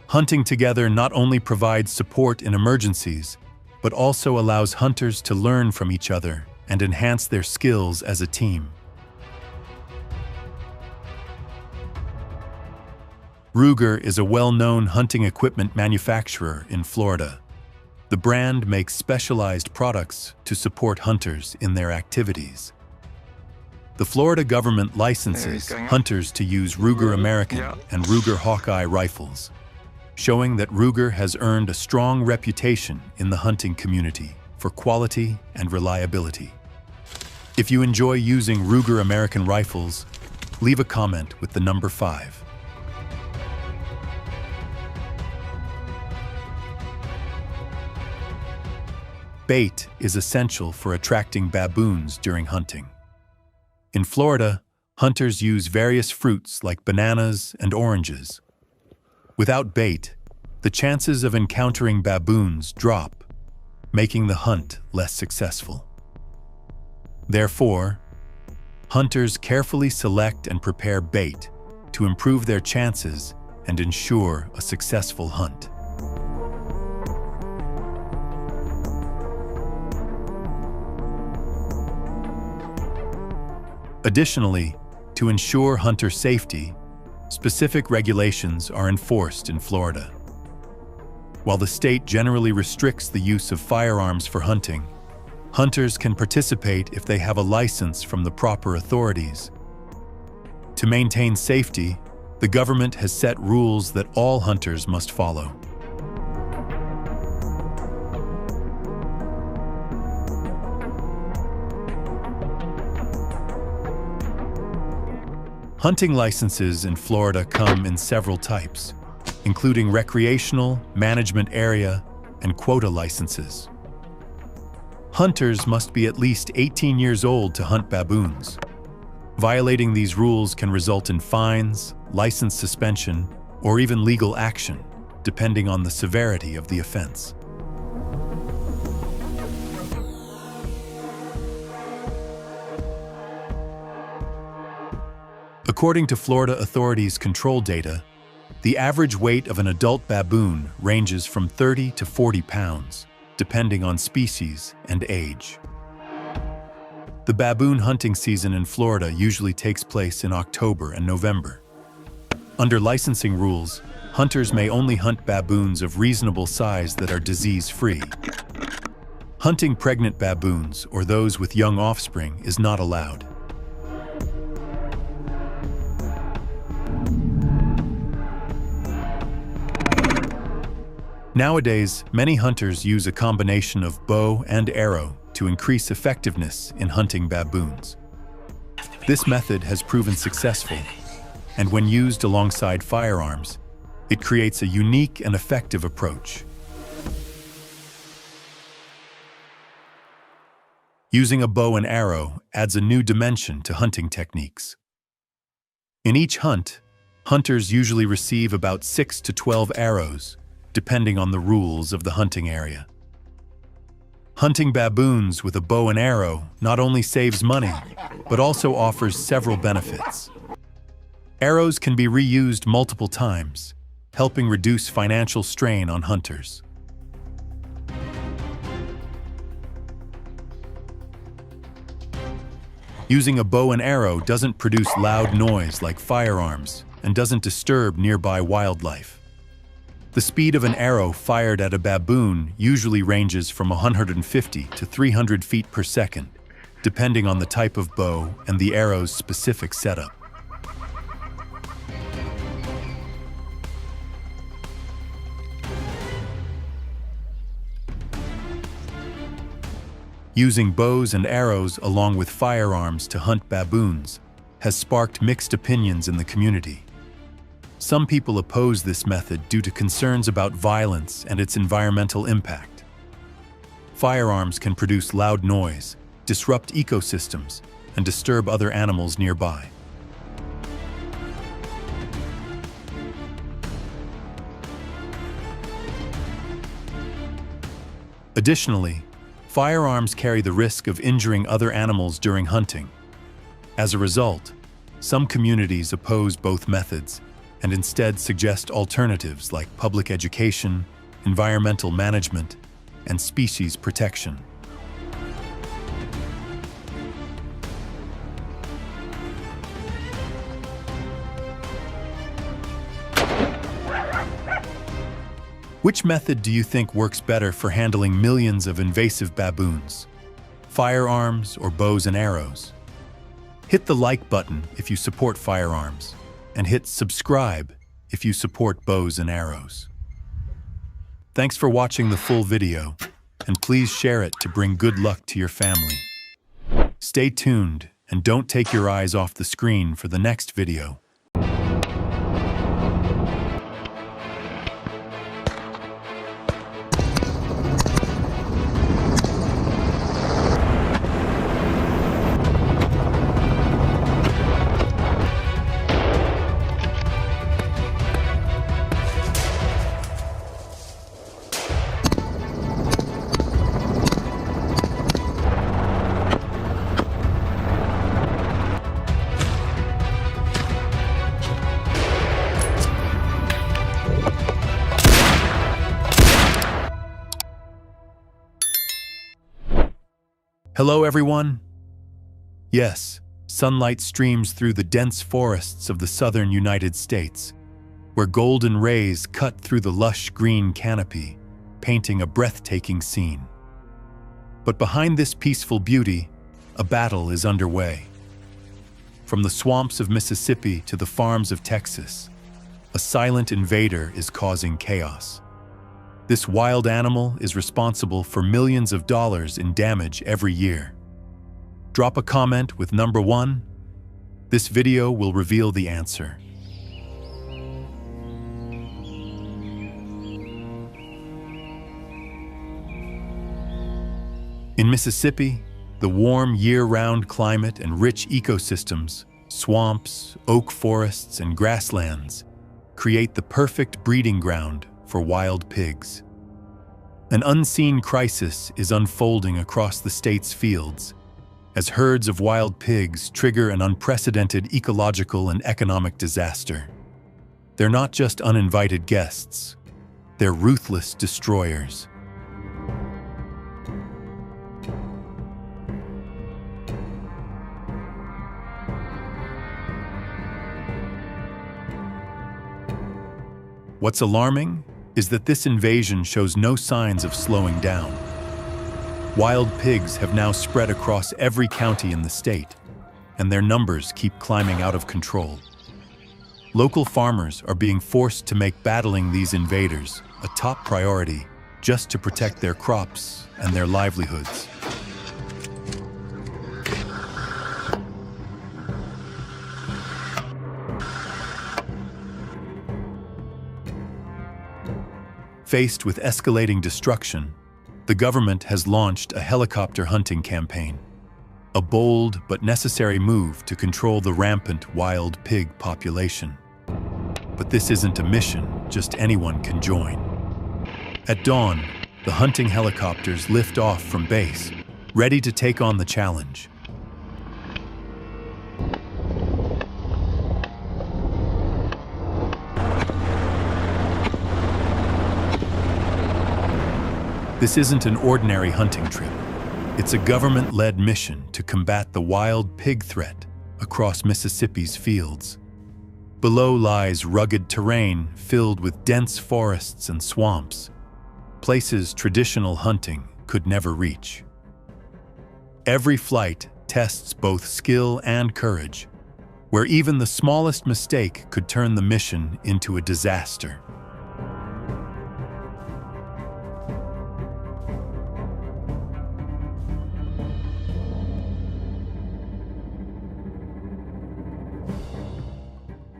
Hunting together not only provides support in emergencies, but also allows hunters to learn from each other and enhance their skills as a team. Ruger is a well-known hunting equipment manufacturer in Florida. The brand makes specialized products to support hunters in their activities. The Florida government licenses hunters to use Ruger American and Ruger Hawkeye rifles, showing that Ruger has earned a strong reputation in the hunting community for quality and reliability. If you enjoy using Ruger American rifles, leave a comment with the number 5. Bait is essential for attracting baboons during hunting. In Florida, hunters use various fruits like bananas and oranges. Without bait, the chances of encountering baboons drop, making the hunt less successful. Therefore, hunters carefully select and prepare bait to improve their chances and ensure a successful hunt. Additionally, to ensure hunter safety, specific regulations are enforced in Florida. While the state generally restricts the use of firearms for hunting, hunters can participate if they have a license from the proper authorities. To maintain safety, the government has set rules that all hunters must follow. Hunting licenses in Florida come in several types, including recreational, management area, and quota licenses. Hunters must be at least 18 years old to hunt baboons. Violating these rules can result in fines, license suspension, or even legal action, depending on the severity of the offense. According to Florida authorities' control data, the average weight of an adult baboon ranges from 30 to 40 pounds, depending on species and age. The baboon hunting season in Florida usually takes place in October and November. Under licensing rules, hunters may only hunt baboons of reasonable size that are disease-free. Hunting pregnant baboons or those with young offspring is not allowed. Nowadays, many hunters use a combination of bow and arrow to increase effectiveness in hunting baboons. This method has proven successful, and when used alongside firearms, it creates a unique and effective approach. Using a bow and arrow adds a new dimension to hunting techniques. In each hunt, hunters usually receive about 6 to 12 arrows, depending on the rules of the hunting area. Hunting baboons with a bow and arrow not only saves money, but also offers several benefits. Arrows can be reused multiple times, helping reduce financial strain on hunters. Using a bow and arrow doesn't produce loud noise like firearms and doesn't disturb nearby wildlife. The speed of an arrow fired at a baboon usually ranges from 150 to 300 feet per second, depending on the type of bow and the arrow's specific setup. Using bows and arrows along with firearms to hunt baboons has sparked mixed opinions in the community. Some people oppose this method due to concerns about violence and its environmental impact. Firearms can produce loud noise, disrupt ecosystems, and disturb other animals nearby. Additionally, firearms carry the risk of injuring other animals during hunting. As a result, some communities oppose both methods and instead suggest alternatives like public education, environmental management, and species protection. Which method do you think works better for handling millions of invasive baboons? Firearms or bows and arrows? Hit the like button if you support firearms, and hit subscribe if you support bows and arrows. Thanks for watching the full video, and please share it to bring good luck to your family. Stay tuned and don't take your eyes off the screen for the next video. Hello everyone! Yes, sunlight streams through the dense forests of the southern United States, where golden rays cut through the lush green canopy, painting a breathtaking scene. But behind this peaceful beauty, a battle is underway. From the swamps of Mississippi to the farms of Texas, a silent invader is causing chaos. This wild animal is responsible for millions of dollars in damage every year. Drop a comment with number 1. This video will reveal the answer. In Mississippi, the warm year-round climate and rich ecosystems, swamps, oak forests, and grasslands create the perfect breeding ground for wild pigs. An unseen crisis is unfolding across the state's fields as herds of wild pigs trigger an unprecedented ecological and economic disaster. They're not just uninvited guests, they're ruthless destroyers. What's alarming is that this invasion shows no signs of slowing down. Wild pigs have now spread across every county in the state, and their numbers keep climbing out of control. Local farmers are being forced to make battling these invaders a top priority just to protect their crops and their livelihoods. Faced with escalating destruction, the government has launched a helicopter hunting campaign, a bold but necessary move to control the rampant wild pig population. But this isn't a mission just anyone can join. At dawn, the hunting helicopters lift off from base, ready to take on the challenge. This isn't an ordinary hunting trip. It's a government-led mission to combat the wild pig threat across Mississippi's fields. Below lies rugged terrain filled with dense forests and swamps, places traditional hunting could never reach. Every flight tests both skill and courage, where even the smallest mistake could turn the mission into a disaster.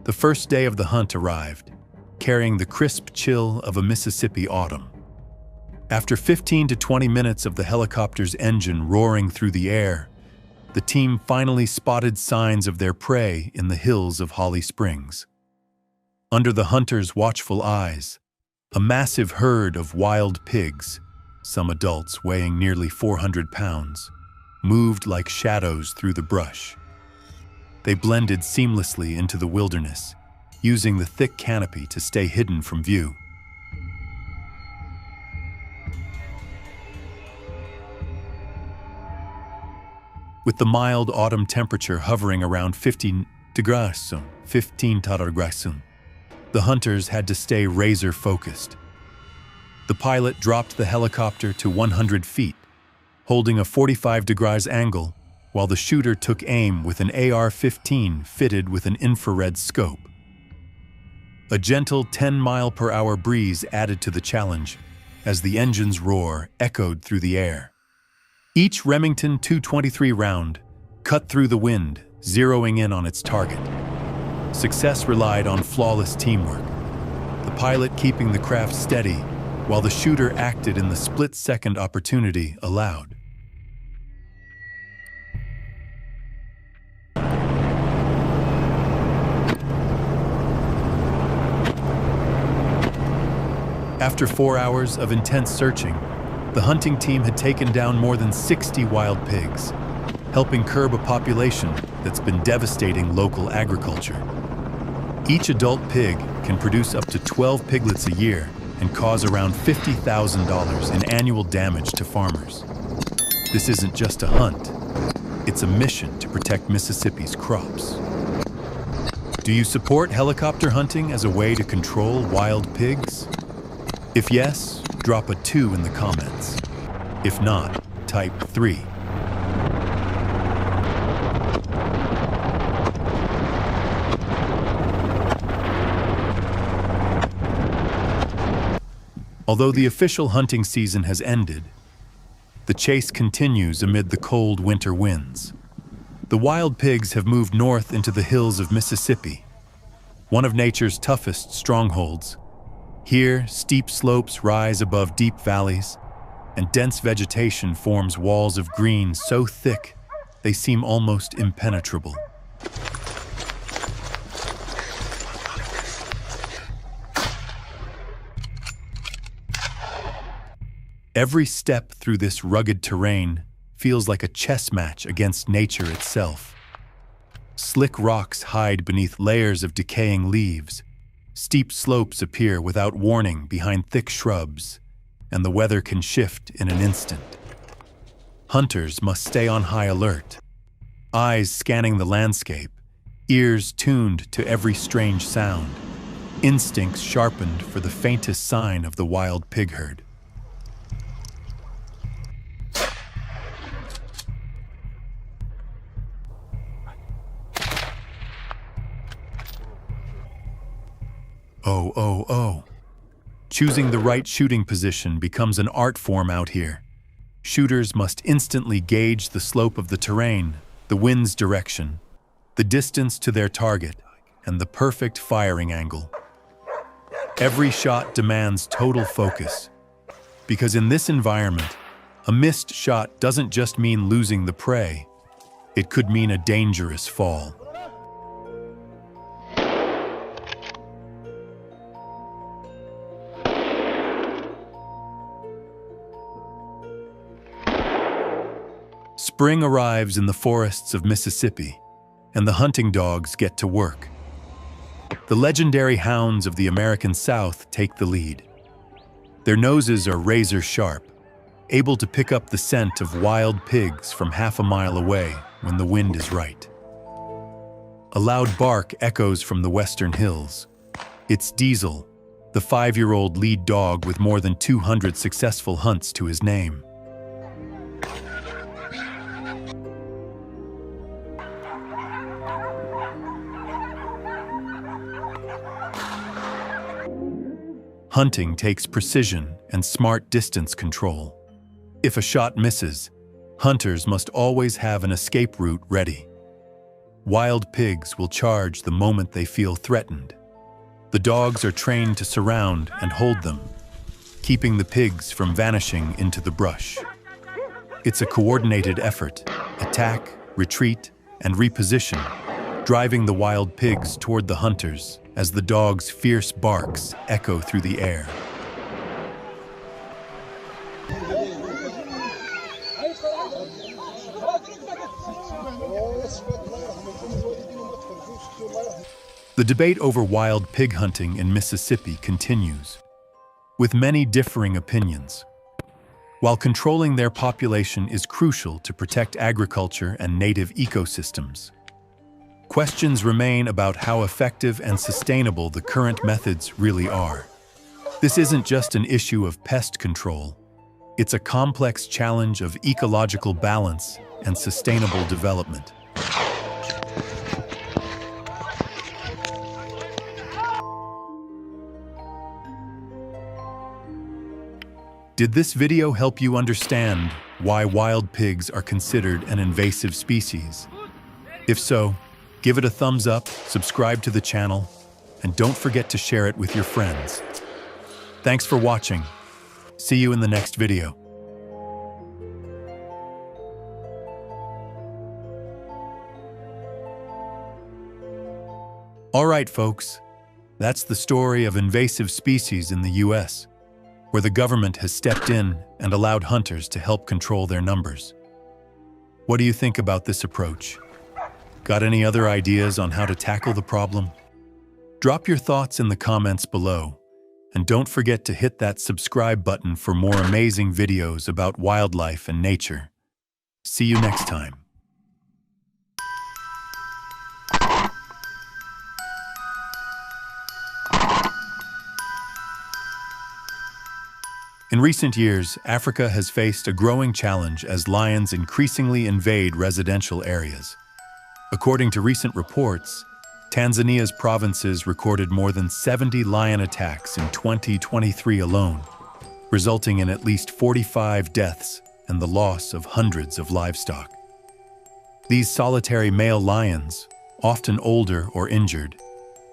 The first day of the hunt arrived, carrying the crisp chill of a Mississippi autumn. After 15 to 20 minutes of the helicopter's engine roaring through the air, the team finally spotted signs of their prey in the hills of Holly Springs. Under the hunters' watchful eyes, a massive herd of wild pigs, some adults weighing nearly 400 pounds, moved like shadows through the brush. They blended seamlessly into the wilderness, using the thick canopy to stay hidden from view. With the mild autumn temperature hovering around 15 degrees, the hunters had to stay razor-focused. The pilot dropped the helicopter to 100 feet, holding a 45 degrees angle, while the shooter took aim with an AR-15 fitted with an infrared scope. A gentle 10-mile-per-hour breeze added to the challenge as the engine's roar echoed through the air. Each Remington .223 round cut through the wind, zeroing in on its target. Success relied on flawless teamwork, the pilot keeping the craft steady while the shooter acted in the split-second opportunity allowed. After 4 hours of intense searching, the hunting team had taken down more than 60 wild pigs, helping curb a population that's been devastating local agriculture. Each adult pig can produce up to 12 piglets a year and cause around $50,000 in annual damage to farmers. This isn't just a hunt, it's a mission to protect Mississippi's crops. Do you support helicopter hunting as a way to control wild pigs? If yes, drop a 2 in the comments. If not, type 3. Although the official hunting season has ended, the chase continues amid the cold winter winds. The wild pigs have moved north into the hills of Mississippi, one of nature's toughest strongholds. Here, steep slopes rise above deep valleys, and dense vegetation forms walls of green so thick they seem almost impenetrable. Every step through this rugged terrain feels like a chess match against nature itself. Slick rocks hide beneath layers of decaying leaves. Steep slopes appear without warning behind thick shrubs, and the weather can shift in an instant. Hunters must stay on high alert, eyes scanning the landscape, ears tuned to every strange sound, instincts sharpened for the faintest sign of the wild pig herd. Oh. Choosing the right shooting position becomes an art form out here. Shooters must instantly gauge the slope of the terrain, the wind's direction, the distance to their target, and the perfect firing angle. Every shot demands total focus, because in this environment, a missed shot doesn't just mean losing the prey, it could mean a dangerous fall. Spring arrives in the forests of Mississippi, and the hunting dogs get to work. The legendary hounds of the American South take the lead. Their noses are razor sharp, able to pick up the scent of wild pigs from half a mile away when the wind is right. A loud bark echoes from the western hills. It's Diesel, the 5-year-old lead dog with more than 200 successful hunts to his name. Hunting takes precision and smart distance control. If a shot misses, hunters must always have an escape route ready. Wild pigs will charge the moment they feel threatened. The dogs are trained to surround and hold them, keeping the pigs from vanishing into the brush. It's a coordinated effort: attack, retreat, and reposition, driving the wild pigs toward the hunters as the dogs' fierce barks echo through the air. The debate over wild pig hunting in Mississippi continues, with many differing opinions. While controlling their population is crucial to protect agriculture and native ecosystems, questions remain about how effective and sustainable the current methods really are. This isn't just an issue of pest control, it's a complex challenge of ecological balance and sustainable development. Did this video help you understand why wild pigs are considered an invasive species? If so, give it a thumbs up, subscribe to the channel, and don't forget to share it with your friends. Thanks for watching. See you in the next video. All right, folks, that's the story of invasive species in the US, where the government has stepped in and allowed hunters to help control their numbers. What do you think about this approach? Got any other ideas on how to tackle the problem? Drop your thoughts in the comments below, and don't forget to hit that subscribe button for more amazing videos about wildlife and nature. See you next time. In recent years, Africa has faced a growing challenge as lions increasingly invade residential areas. According to recent reports, Tanzania's provinces recorded more than 70 lion attacks in 2023 alone, resulting in at least 45 deaths and the loss of hundreds of livestock. These solitary male lions, often older or injured,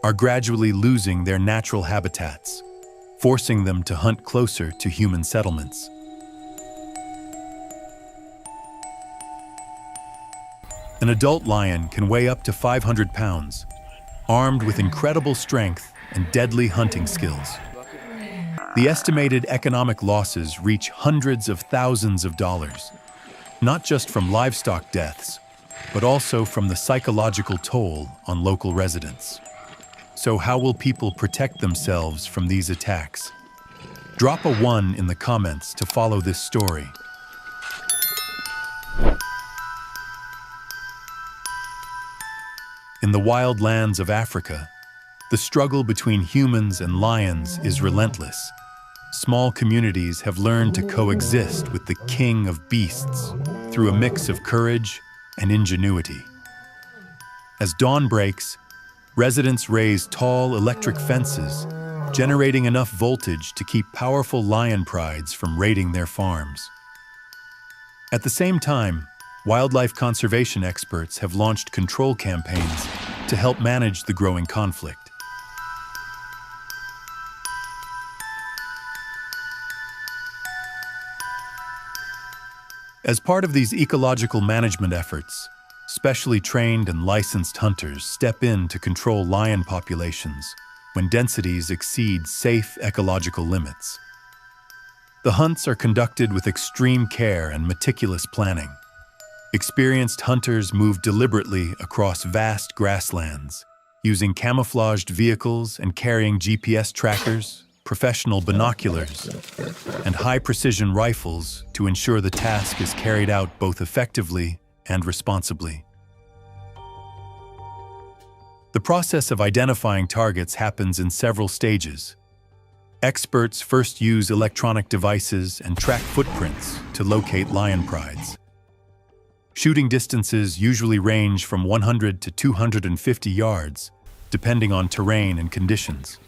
are gradually losing their natural habitats, forcing them to hunt closer to human settlements. An adult lion can weigh up to 500 pounds, armed with incredible strength and deadly hunting skills. The estimated economic losses reach hundreds of thousands of dollars, not just from livestock deaths, but also from the psychological toll on local residents. So how will people protect themselves from these attacks? Drop a 1 in the comments to follow this story. In the wild lands of Africa, the struggle between humans and lions is relentless. Small communities have learned to coexist with the king of beasts through a mix of courage and ingenuity. As dawn breaks, residents raise tall electric fences, generating enough voltage to keep powerful lion prides from raiding their farms. At the same time, wildlife conservation experts have launched control campaigns to help manage the growing conflict. As part of these ecological management efforts, specially trained and licensed hunters step in to control lion populations when densities exceed safe ecological limits. The hunts are conducted with extreme care and meticulous planning. Experienced hunters move deliberately across vast grasslands, using camouflaged vehicles and carrying GPS trackers, professional binoculars, and high-precision rifles to ensure the task is carried out both effectively and responsibly. The process of identifying targets happens in several stages. Experts first use electronic devices and track footprints to locate lion prides. Shooting distances usually range from 100 to 250 yards, depending on terrain and conditions.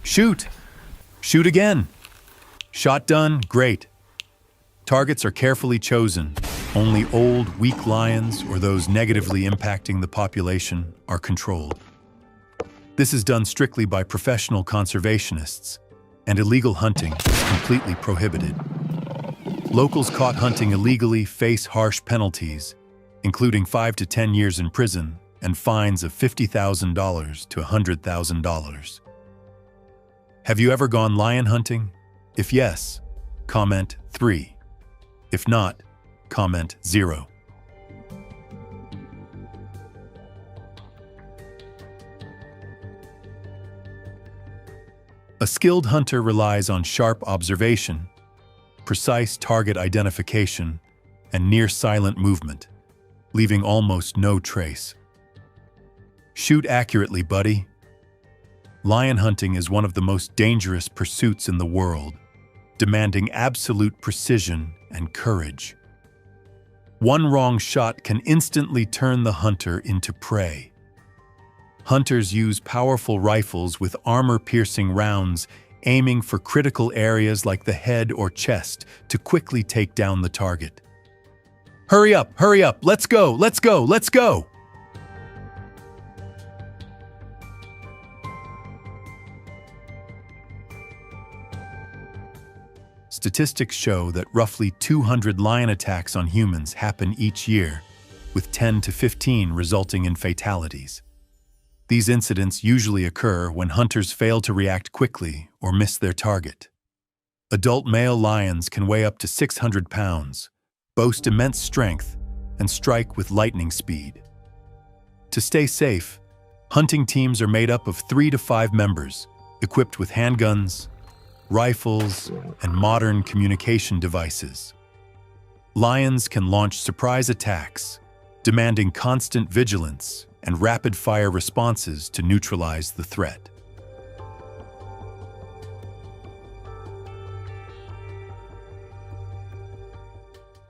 Shoot! Shoot again! Shot done, great. Targets are carefully chosen. Only old, weak lions or those negatively impacting the population are controlled. This is done strictly by professional conservationists, and illegal hunting is completely prohibited. Locals caught hunting illegally face harsh penalties, including 5 to 10 years in prison and fines of $50,000 to $100,000. Have you ever gone lion hunting? If yes, comment 3. If not, comment 0. A skilled hunter relies on sharp observation, precise target identification, and near-silent movement, leaving almost no trace. Shoot accurately, buddy. Lion hunting is one of the most dangerous pursuits in the world, demanding absolute precision and courage. One wrong shot can instantly turn the hunter into prey. Hunters use powerful rifles with armor-piercing rounds, aiming for critical areas like the head or chest to quickly take down the target. Hurry up, let's go, let's go, let's go! Statistics show that roughly 200 lion attacks on humans happen each year, with 10 to 15 resulting in fatalities. These incidents usually occur when hunters fail to react quickly or miss their target. Adult male lions can weigh up to 600 pounds, boast immense strength, and strike with lightning speed. To stay safe, hunting teams are made up of 3 to 5 members, equipped with handguns, rifles, and modern communication devices. Lions can launch surprise attacks, demanding constant vigilance and rapid-fire responses to neutralize the threat.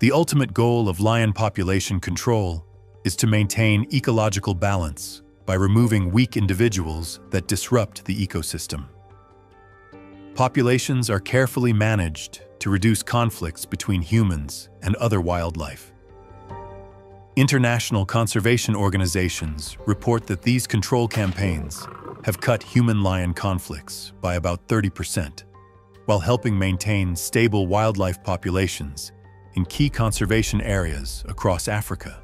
The ultimate goal of lion population control is to maintain ecological balance by removing weak individuals that disrupt the ecosystem. Populations are carefully managed to reduce conflicts between humans and other wildlife. International conservation organizations report that these control campaigns have cut human-lion conflicts by about 30%, while helping maintain stable wildlife populations in key conservation areas across Africa.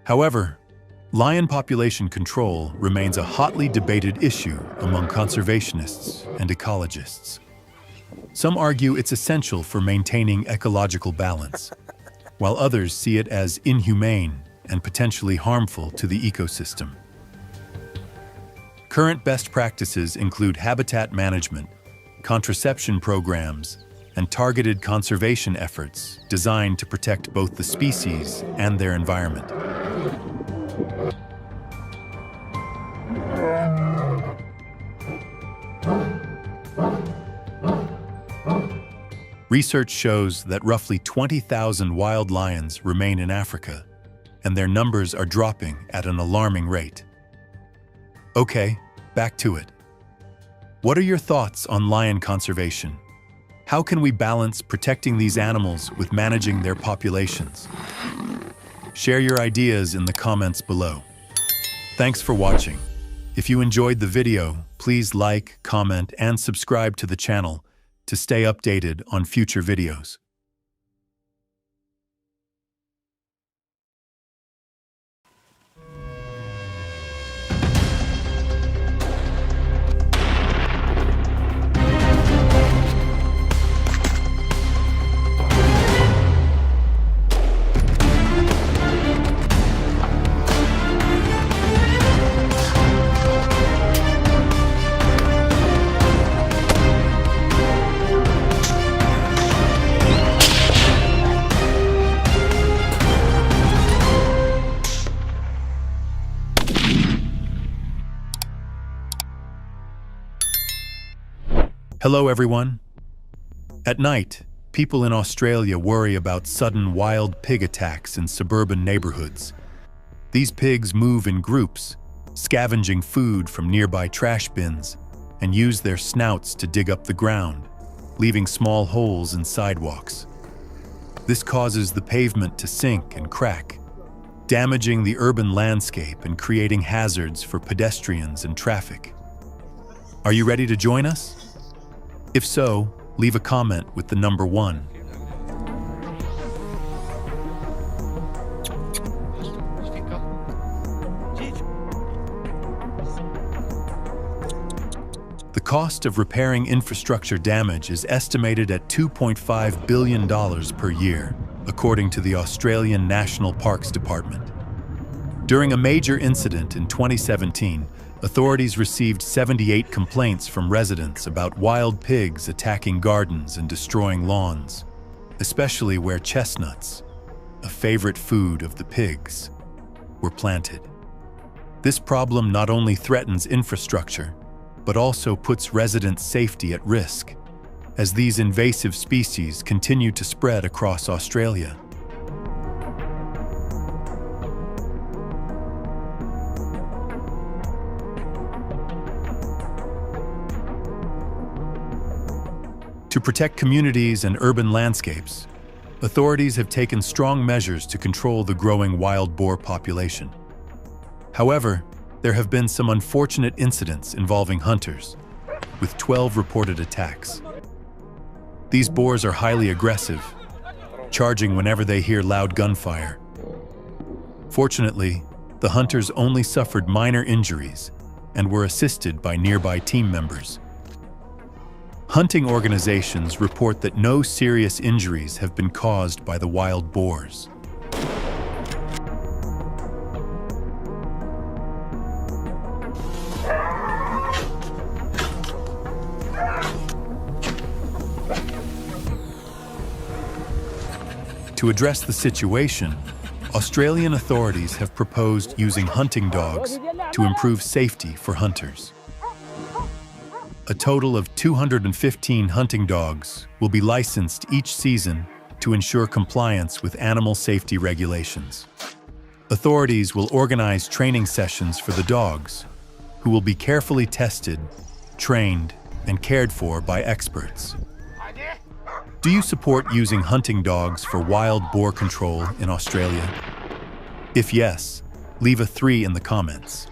However, lion population control remains a hotly debated issue among conservationists and ecologists. Some argue it's essential for maintaining ecological balance, while others see it as inhumane and potentially harmful to the ecosystem. Current best practices include habitat management, contraception programs, and targeted conservation efforts designed to protect both the species and their environment. Research shows that roughly 20,000 wild lions remain in Africa, and their numbers are dropping at an alarming rate. Okay, back to it. What are your thoughts on lion conservation? How can we balance protecting these animals with managing their populations? Share your ideas in the comments below. Thanks for watching. If you enjoyed the video, please like, comment, and subscribe to the channel to stay updated on future videos. Hello everyone. At night, people in Australia worry about sudden wild pig attacks in suburban neighborhoods. These pigs move in groups, scavenging food from nearby trash bins, and use their snouts to dig up the ground, leaving small holes in sidewalks. This causes the pavement to sink and crack, damaging the urban landscape and creating hazards for pedestrians and traffic. Are you ready to join us? If so, leave a comment with the number 1. The cost of repairing infrastructure damage is estimated at $2.5 billion per year, according to the Australian National Parks Department. During a major incident in 2017, authorities received 78 complaints from residents about wild pigs attacking gardens and destroying lawns, especially where chestnuts, a favorite food of the pigs, were planted. This problem not only threatens infrastructure, but also puts residents' safety at risk, as these invasive species continue to spread across Australia. To protect communities and urban landscapes, authorities have taken strong measures to control the growing wild boar population. However, there have been some unfortunate incidents involving hunters, with 12 reported attacks. These boars are highly aggressive, charging whenever they hear loud gunfire. Fortunately, the hunters only suffered minor injuries and were assisted by nearby team members. Hunting organizations report that no serious injuries have been caused by the wild boars. To address the situation, Australian authorities have proposed using hunting dogs to improve safety for hunters. A total of 215 hunting dogs will be licensed each season to ensure compliance with animal safety regulations. Authorities will organize training sessions for the dogs, who will be carefully tested, trained, and cared for by experts. Do you support using hunting dogs for wild boar control in Australia? If yes, leave a 3 in the comments.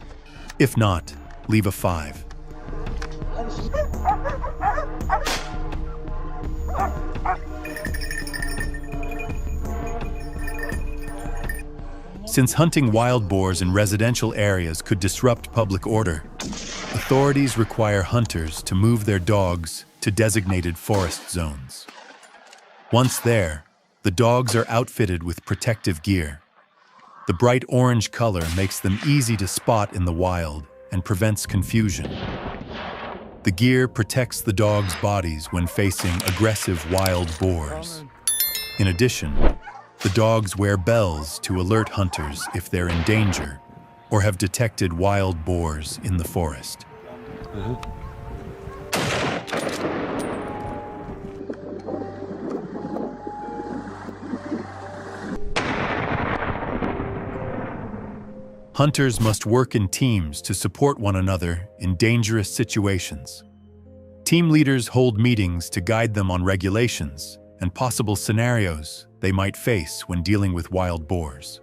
If not, leave a 5. Since hunting wild boars in residential areas could disrupt public order, authorities require hunters to move their dogs to designated forest zones. Once there, the dogs are outfitted with protective gear. The bright orange color makes them easy to spot in the wild and prevents confusion. The gear protects the dogs' bodies when facing aggressive wild boars. In addition, the dogs wear bells to alert hunters if they're in danger or have detected wild boars in the forest. Hunters must work in teams to support one another in dangerous situations. Team leaders hold meetings to guide them on regulations and possible scenarios they might face when dealing with wild boars.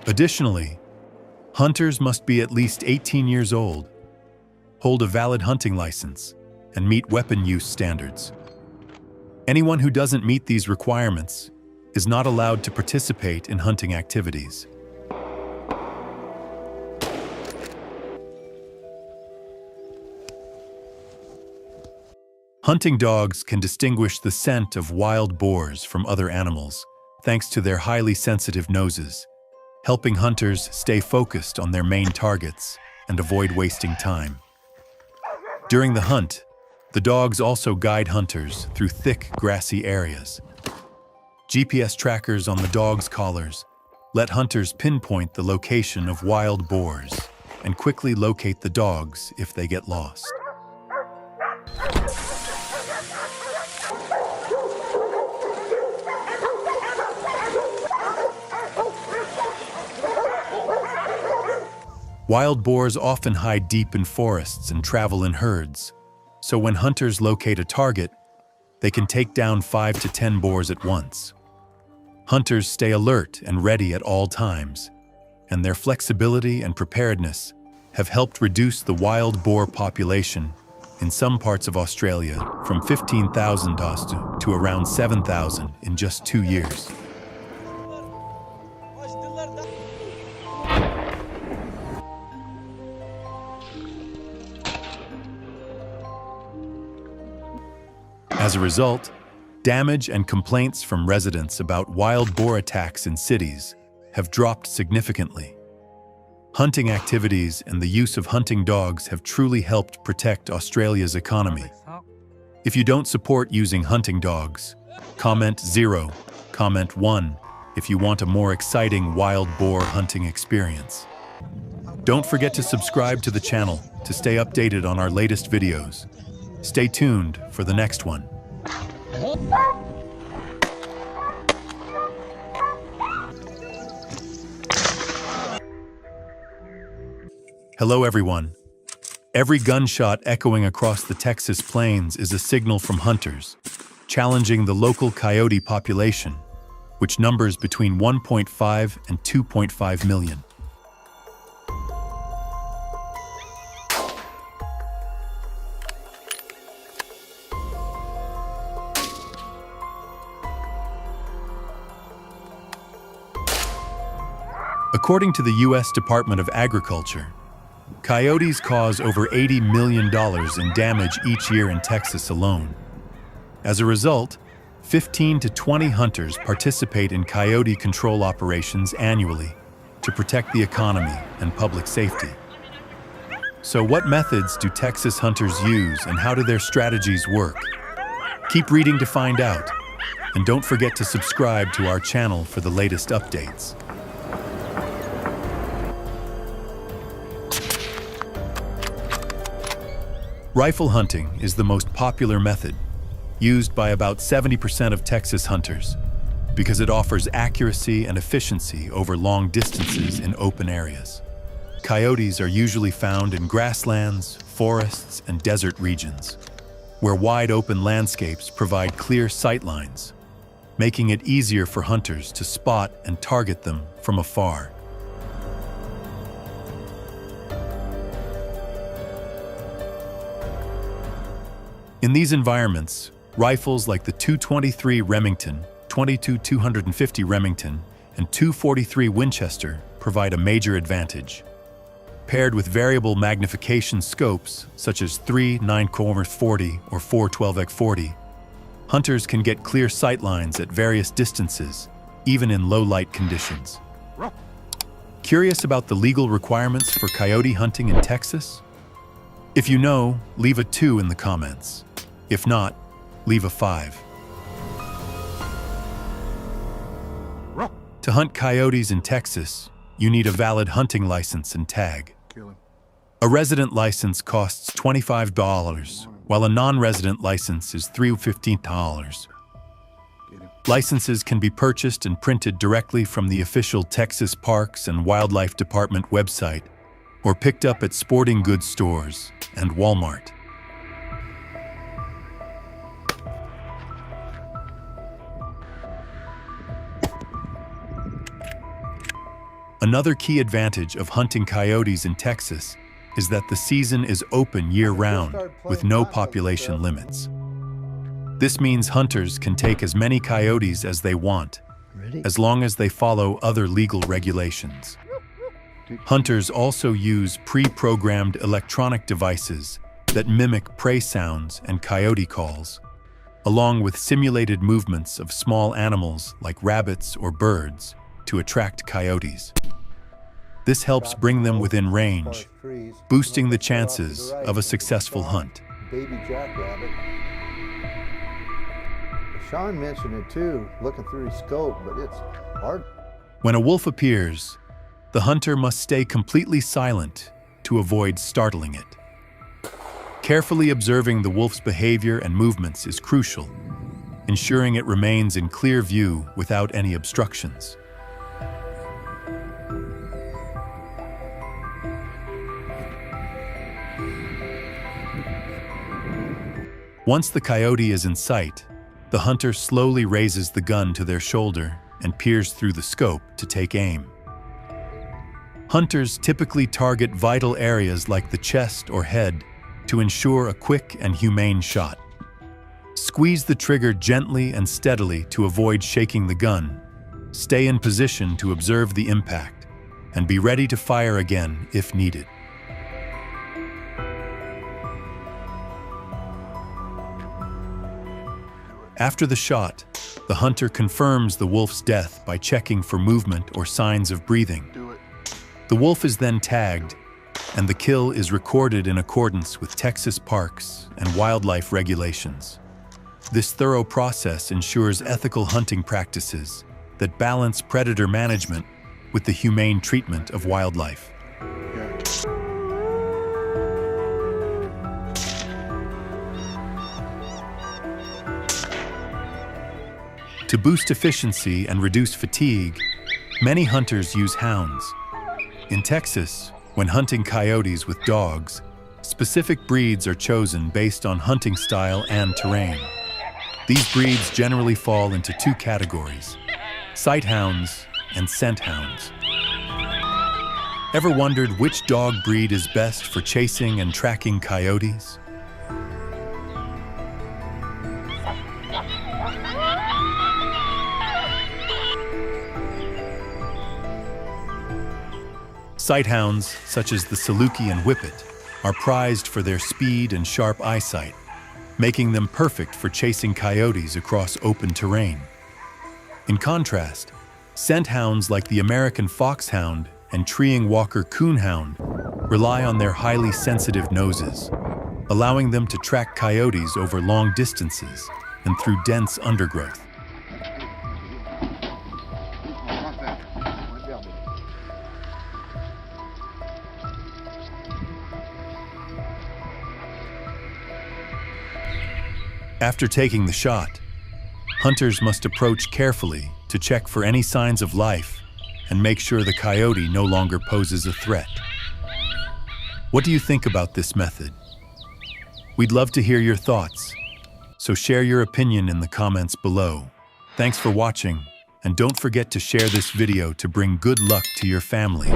Additionally, Hunters must be at least 18 years old, hold a valid hunting license, and meet weapon use standards. Anyone who doesn't meet these requirements is not allowed to participate in hunting activities. Hunting dogs can distinguish the scent of wild boars from other animals, thanks to their highly sensitive noses, helping hunters stay focused on their main targets and avoid wasting time. During the hunt, the dogs also guide hunters through thick, grassy areas. GPS trackers on the dogs' collars let hunters pinpoint the location of wild boars and quickly locate the dogs if they get lost. Wild boars often hide deep in forests and travel in herds, so when hunters locate a target, they can take down 5 to 10 boars at once. Hunters stay alert and ready at all times, and their flexibility and preparedness have helped reduce the wild boar population in some parts of Australia from 15,000 to around 7,000 in just 2 years. As a result, damage and complaints from residents about wild boar attacks in cities have dropped significantly. Hunting activities and the use of hunting dogs have truly helped protect Australia's economy. If you don't support using hunting dogs, comment 0, comment 1 if you want a more exciting wild boar hunting experience. Don't forget to subscribe to the channel to stay updated on our latest videos. Stay tuned for the next one. Hello everyone. Every gunshot echoing across the Texas plains is a signal from hunters, challenging the local coyote population, which numbers between 1.5 and 2.5 million. According to the U.S. Department of Agriculture, coyotes cause over $80 million in damage each year in Texas alone. As a result, 15 to 20 hunters participate in coyote control operations annually to protect the economy and public safety. So what methods do Texas hunters use and how do their strategies work? Keep reading to find out, and don't forget to subscribe to our channel for the latest updates. Rifle hunting is the most popular method, used by about 70% of Texas hunters, because it offers accuracy and efficiency over long distances in open areas. Coyotes are usually found in grasslands, forests, and desert regions, where wide open landscapes provide clear sight lines, making it easier for hunters to spot and target them from afar. In these environments, rifles like the .223 Remington, .22-250 Remington, and .243 Winchester provide a major advantage. Paired with variable magnification scopes such as 3 9x40 or 4 12x40, hunters can get clear sight lines at various distances, even in low light conditions. Curious about the legal requirements for coyote hunting in Texas? If you know, leave a 2 in the comments. If not, leave a 5. To hunt coyotes in Texas, you need a valid hunting license and tag. A resident license costs $25, while a non-resident license is $15. Licenses can be purchased and printed directly from the official Texas Parks and Wildlife Department website, or picked up at sporting goods stores and Walmart. Another key advantage of hunting coyotes in Texas is that the season is open year-round with no population limits. This means hunters can take as many coyotes as they want, as long as they follow other legal regulations. Hunters also use pre-programmed electronic devices that mimic prey sounds and coyote calls, along with simulated movements of small animals like rabbits or birds to attract coyotes. This helps bring them within range, boosting the chances of a successful hunt. Baby jackrabbit. Sean mentioned it too, looking through his scope, but it's hard. When a wolf appears, the hunter must stay completely silent to avoid startling it. Carefully observing the wolf's behavior and movements is crucial, ensuring it remains in clear view without any obstructions. Once the coyote is in sight, the hunter slowly raises the gun to their shoulder and peers through the scope to take aim. Hunters typically target vital areas like the chest or head to ensure a quick and humane shot. Squeeze the trigger gently and steadily to avoid shaking the gun. Stay in position to observe the impact, and be ready to fire again if needed. After the shot, the hunter confirms the wolf's death by checking for movement or signs of breathing. The wolf is then tagged, and the kill is recorded in accordance with Texas parks and wildlife regulations. This thorough process ensures ethical hunting practices that balance predator management with the humane treatment of wildlife. To boost efficiency and reduce fatigue, many hunters use hounds. In Texas, when hunting coyotes with dogs, specific breeds are chosen based on hunting style and terrain. These breeds generally fall into two categories: sight hounds and scent hounds. Ever wondered which dog breed is best for chasing and tracking coyotes? Sighthounds, such as the Saluki and Whippet, are prized for their speed and sharp eyesight, making them perfect for chasing coyotes across open terrain. In contrast, scent hounds like the American foxhound and treeing walker coonhound rely on their highly sensitive noses, allowing them to track coyotes over long distances and through dense undergrowth. After taking the shot, hunters must approach carefully to check for any signs of life and make sure the coyote no longer poses a threat. What do you think about this method? We'd love to hear your thoughts, so share your opinion in the comments below. Thanks for watching, and don't forget to share this video to bring good luck to your family.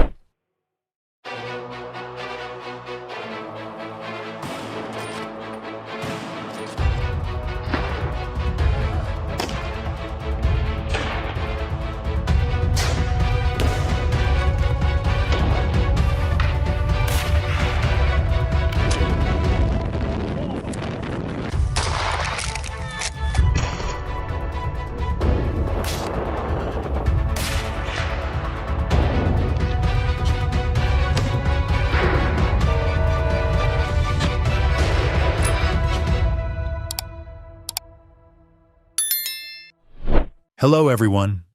Hello everyone.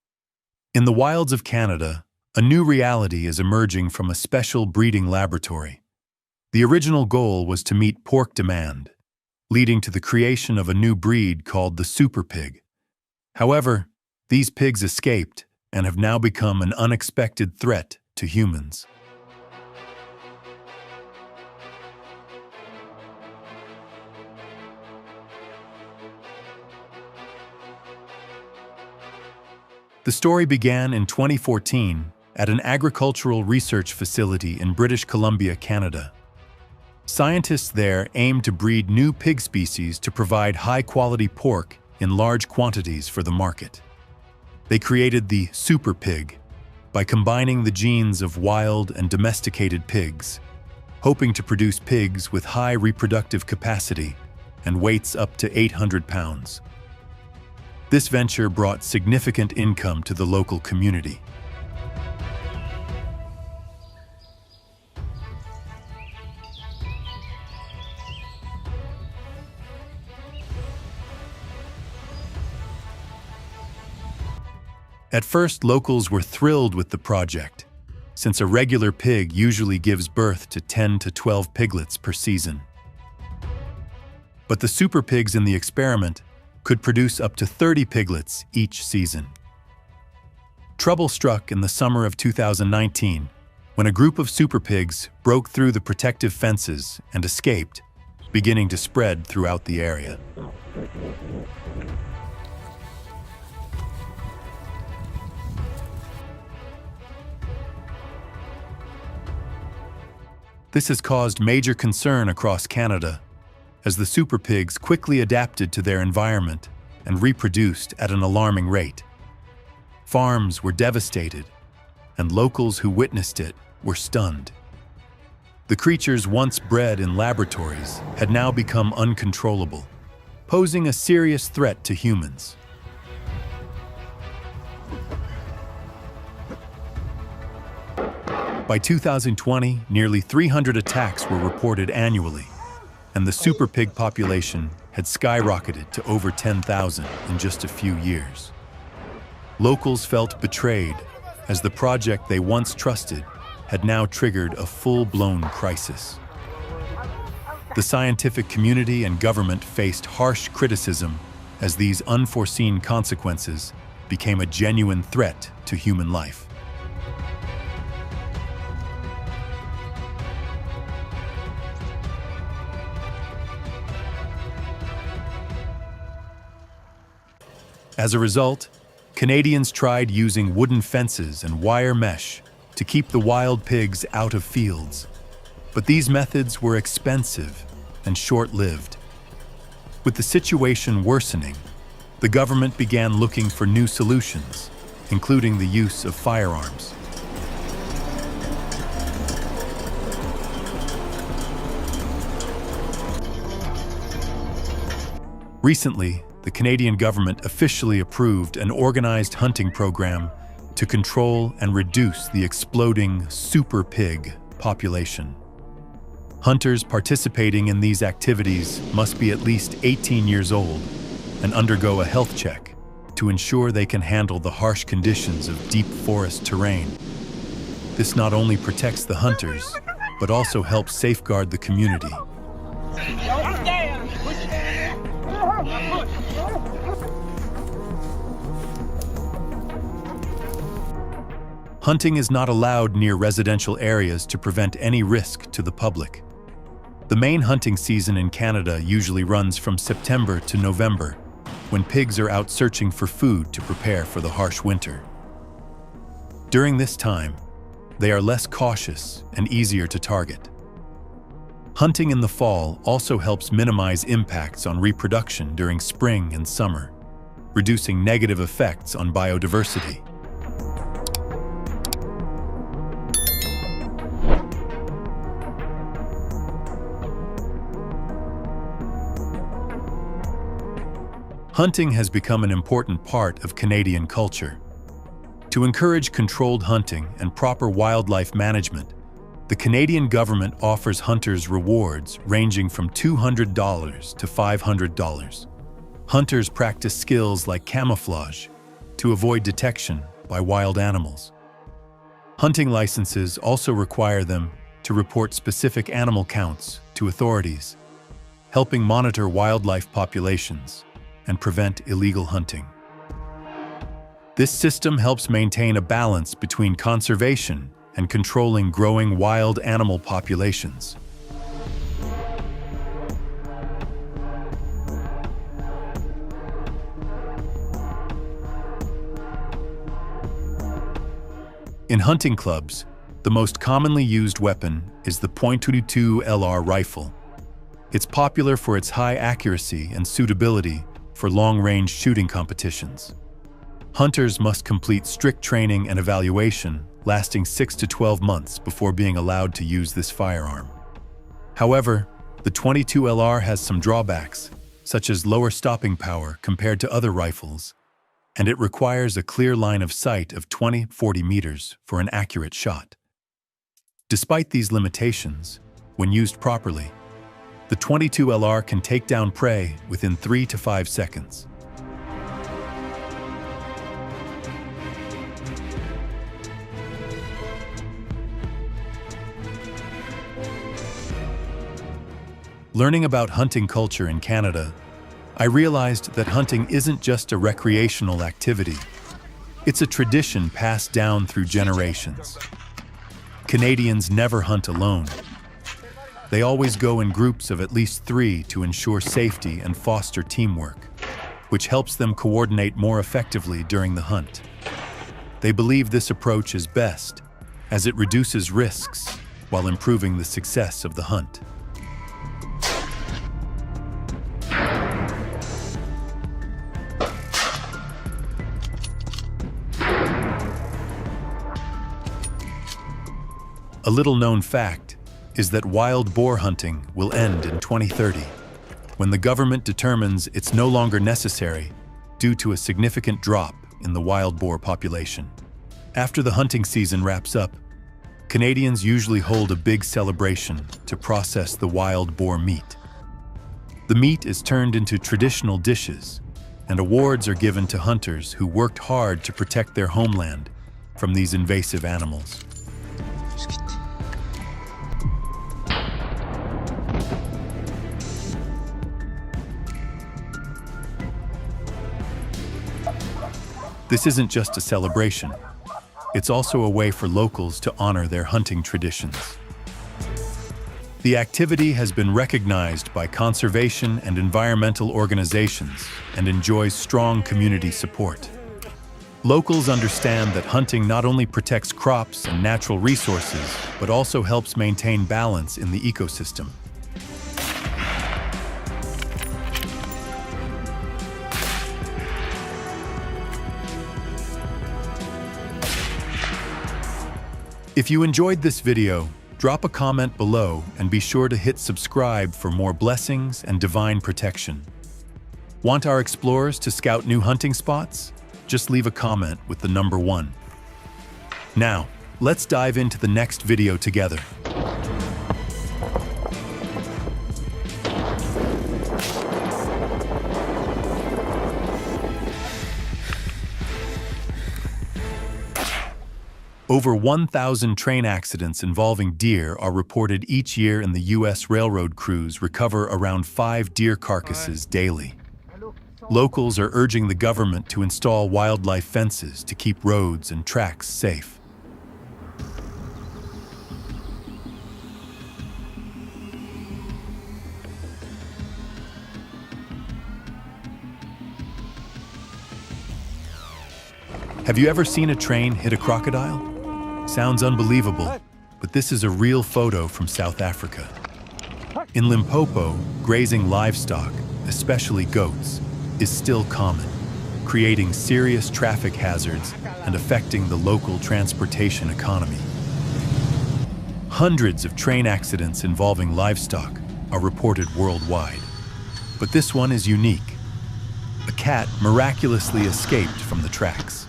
In the wilds of Canada, a new reality is emerging from a special breeding laboratory. The original goal was to meet pork demand, leading to the creation of a new breed called the super pig. However, these pigs escaped and have now become an unexpected threat to humans. The story began in 2014 at an agricultural research facility in British Columbia, Canada. Scientists there aim to breed new pig species to provide high-quality pork in large quantities for the market. They created the super pig by combining the genes of wild and domesticated pigs, hoping to produce pigs with high reproductive capacity and weights up to 800 pounds. This venture brought significant income to the local community. At first, locals were thrilled with the project, since a regular pig usually gives birth to 10 to 12 piglets per season. But the super pigs in the experiment could produce up to 30 piglets each season. Trouble struck in the summer of 2019 when a group of super pigs broke through the protective fences and escaped, beginning to spread throughout the area. This has caused major concern across Canada, as the super pigs quickly adapted to their environment and reproduced at an alarming rate. Farms were devastated, and locals who witnessed it were stunned. The creatures once bred in laboratories had now become uncontrollable, posing a serious threat to humans. By 2020, nearly 300 attacks were reported annually, and the super pig population had skyrocketed to over 10,000 in just a few years. Locals felt betrayed, as the project they once trusted had now triggered a full-blown crisis. The scientific community and government faced harsh criticism as these unforeseen consequences became a genuine threat to human life. As a result, Canadians tried using wooden fences and wire mesh to keep the wild pigs out of fields. But these methods were expensive and short-lived. With the situation worsening, the government began looking for new solutions, including the use of firearms. Recently, the Canadian government officially approved an organized hunting program to control and reduce the exploding super pig population. Hunters participating in these activities must be at least 18 years old and undergo a health check to ensure they can handle the harsh conditions of deep forest terrain. This not only protects the hunters, but also helps safeguard the community. Hunting is not allowed near residential areas to prevent any risk to the public. The main hunting season in Canada usually runs from September to November, when pigs are out searching for food to prepare for the harsh winter. During this time, they are less cautious and easier to target. Hunting in the fall also helps minimize impacts on reproduction during spring and summer, reducing negative effects on biodiversity. Hunting has become an important part of Canadian culture. To encourage controlled hunting and proper wildlife management, the Canadian government offers hunters rewards ranging from $200 to $500. Hunters practice skills like camouflage to avoid detection by wild animals. Hunting licenses also require them to report specific animal counts to authorities, helping monitor wildlife populations and prevent illegal hunting. This system helps maintain a balance between conservation and controlling growing wild animal populations. In hunting clubs, the most commonly used weapon is the .22 LR rifle. It's popular for its high accuracy and suitability for long-range shooting competitions. Hunters must complete strict training and evaluation lasting 6 to 12 months before being allowed to use this firearm. However, the .22 LR has some drawbacks, such as lower stopping power compared to other rifles, and it requires a clear line of sight of 20-40 meters for an accurate shot. Despite these limitations, when used properly, the .22 LR can take down prey within 3 to 5 seconds. Learning about hunting culture in Canada, I realized that hunting isn't just a recreational activity. It's a tradition passed down through generations. Canadians never hunt alone. They always go in groups of at least 3 to ensure safety and foster teamwork, which helps them coordinate more effectively during the hunt. They believe this approach is best, as it reduces risks while improving the success of the hunt. A little-known fact is that wild boar hunting will end in 2030, when the government determines it's no longer necessary due to a significant drop in the wild boar population. After the hunting season wraps up, Canadians usually hold a big celebration to process the wild boar meat. The meat is turned into traditional dishes, and awards are given to hunters who worked hard to protect their homeland from these invasive animals. This isn't just a celebration. It's also a way for locals to honor their hunting traditions. The activity has been recognized by conservation and environmental organizations and enjoys strong community support. Locals understand that hunting not only protects crops and natural resources, but also helps maintain balance in the ecosystem. If you enjoyed this video, drop a comment below and be sure to hit subscribe for more blessings and divine protection. Want our explorers to scout new hunting spots? Just leave a comment with the number 1. Now, let's dive into the next video together. Over 1,000 train accidents involving deer are reported each year, and the U.S. railroad crews recover around 5 deer carcasses daily. Locals are urging the government to install wildlife fences to keep roads and tracks safe. Have you ever seen a train hit a crocodile? Sounds unbelievable, but this is a real photo from South Africa. In Limpopo, grazing livestock, especially goats, is still common, creating serious traffic hazards and affecting the local transportation economy. Hundreds of train accidents involving livestock are reported worldwide, but this one is unique. A cat miraculously escaped from the tracks.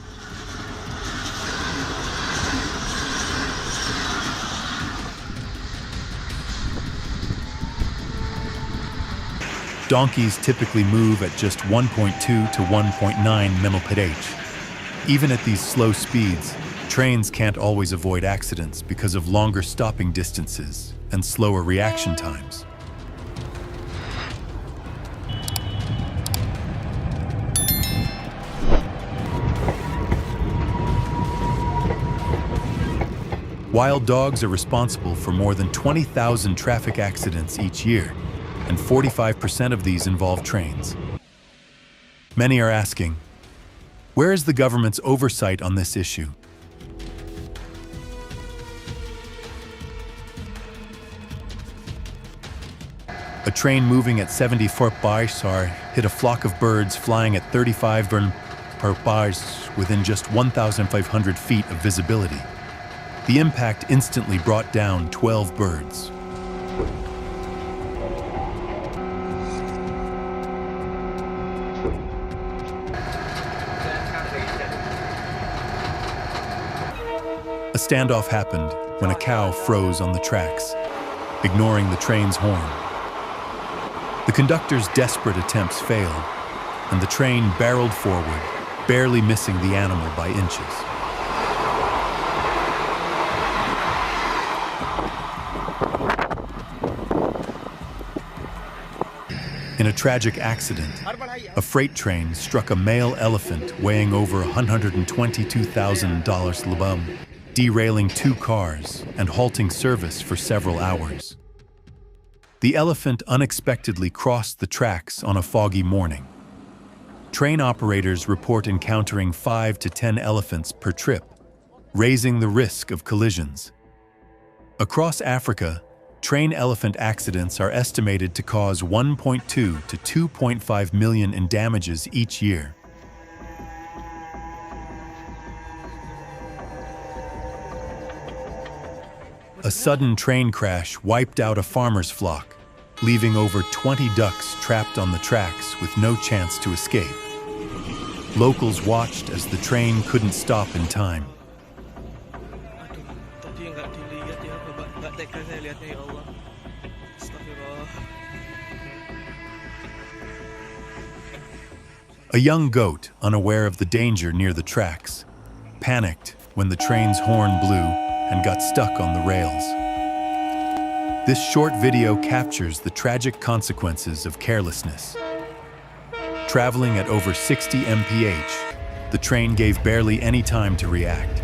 Donkeys typically move at just 1.2 to 1.9 mph. Even at these slow speeds, trains can't always avoid accidents because of longer stopping distances and slower reaction times. Wild dogs are responsible for more than 20,000 traffic accidents each year, and 45% of these involve trains. Many are asking, where is the government's oversight on this issue? A train moving at 74 km/h hit a flock of birds flying at 35 km/h within just 1,500 feet of visibility. The impact instantly brought down 12 birds. A standoff happened when a cow froze on the tracks, ignoring the train's horn. The conductor's desperate attempts failed, and the train barreled forward, barely missing the animal by inches. In a tragic accident, a freight train struck a male elephant weighing over $122,000, derailing 2 cars and halting service for several hours. The elephant unexpectedly crossed the tracks on a foggy morning. Train operators report encountering 5 to 10 elephants per trip, raising the risk of collisions. Across Africa, train elephant accidents are estimated to cause 1.2 to 2.5 million in damages each year. A sudden train crash wiped out a farmer's flock, leaving over 20 ducks trapped on the tracks with no chance to escape. Locals watched as the train couldn't stop in time. A young goat, unaware of the danger near the tracks, panicked when the train's horn blew and got stuck on the rails. This short video captures the tragic consequences of carelessness. Traveling at over 60 mph, the train gave barely any time to react.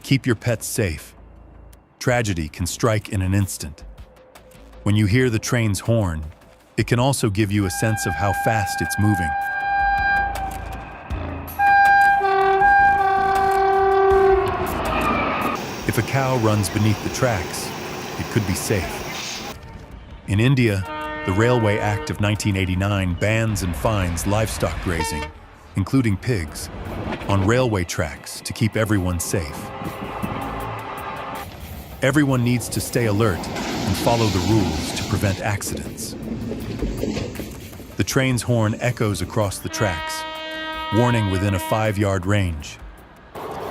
Keep your pets safe. Tragedy can strike in an instant. When you hear the train's horn, it can also give you a sense of how fast it's moving. If a cow runs beneath the tracks, it could be safe. In India, the Railway Act of 1989 bans and fines livestock grazing, including pigs, on railway tracks to keep everyone safe. Everyone needs to stay alert and follow the rules to prevent accidents. The train's horn echoes across the tracks, warning within a 5-yard range.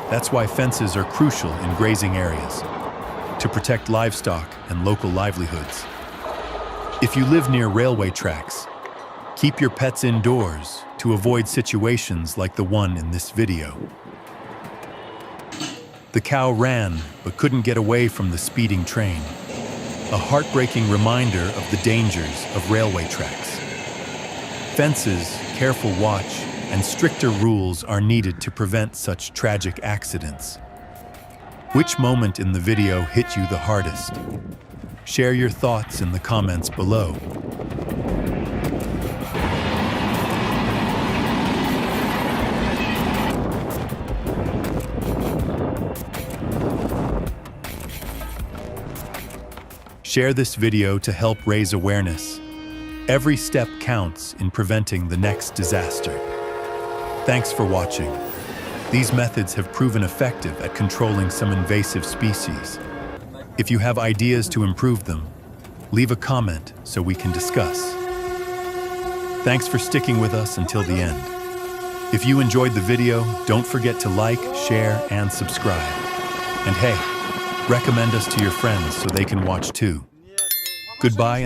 That's why fences are crucial in grazing areas, to protect livestock and local livelihoods. If you live near railway tracks, keep your pets indoors to avoid situations like the one in this video. The cow ran but couldn't get away from the speeding train, a heartbreaking reminder of the dangers of railway tracks. Fences, careful watch, and stricter rules are needed to prevent such tragic accidents. Which moment in the video hit you the hardest? Share your thoughts in the comments below. Share this video to help raise awareness. Every step counts in preventing the next disaster. Thanks for watching. These methods have proven effective at controlling some invasive species. If you have ideas to improve them, leave a comment so we can discuss. Thanks for sticking with us until the end. If you enjoyed the video, don't forget to like, share, and subscribe. And hey, recommend us to your friends so they can watch too. Goodbye and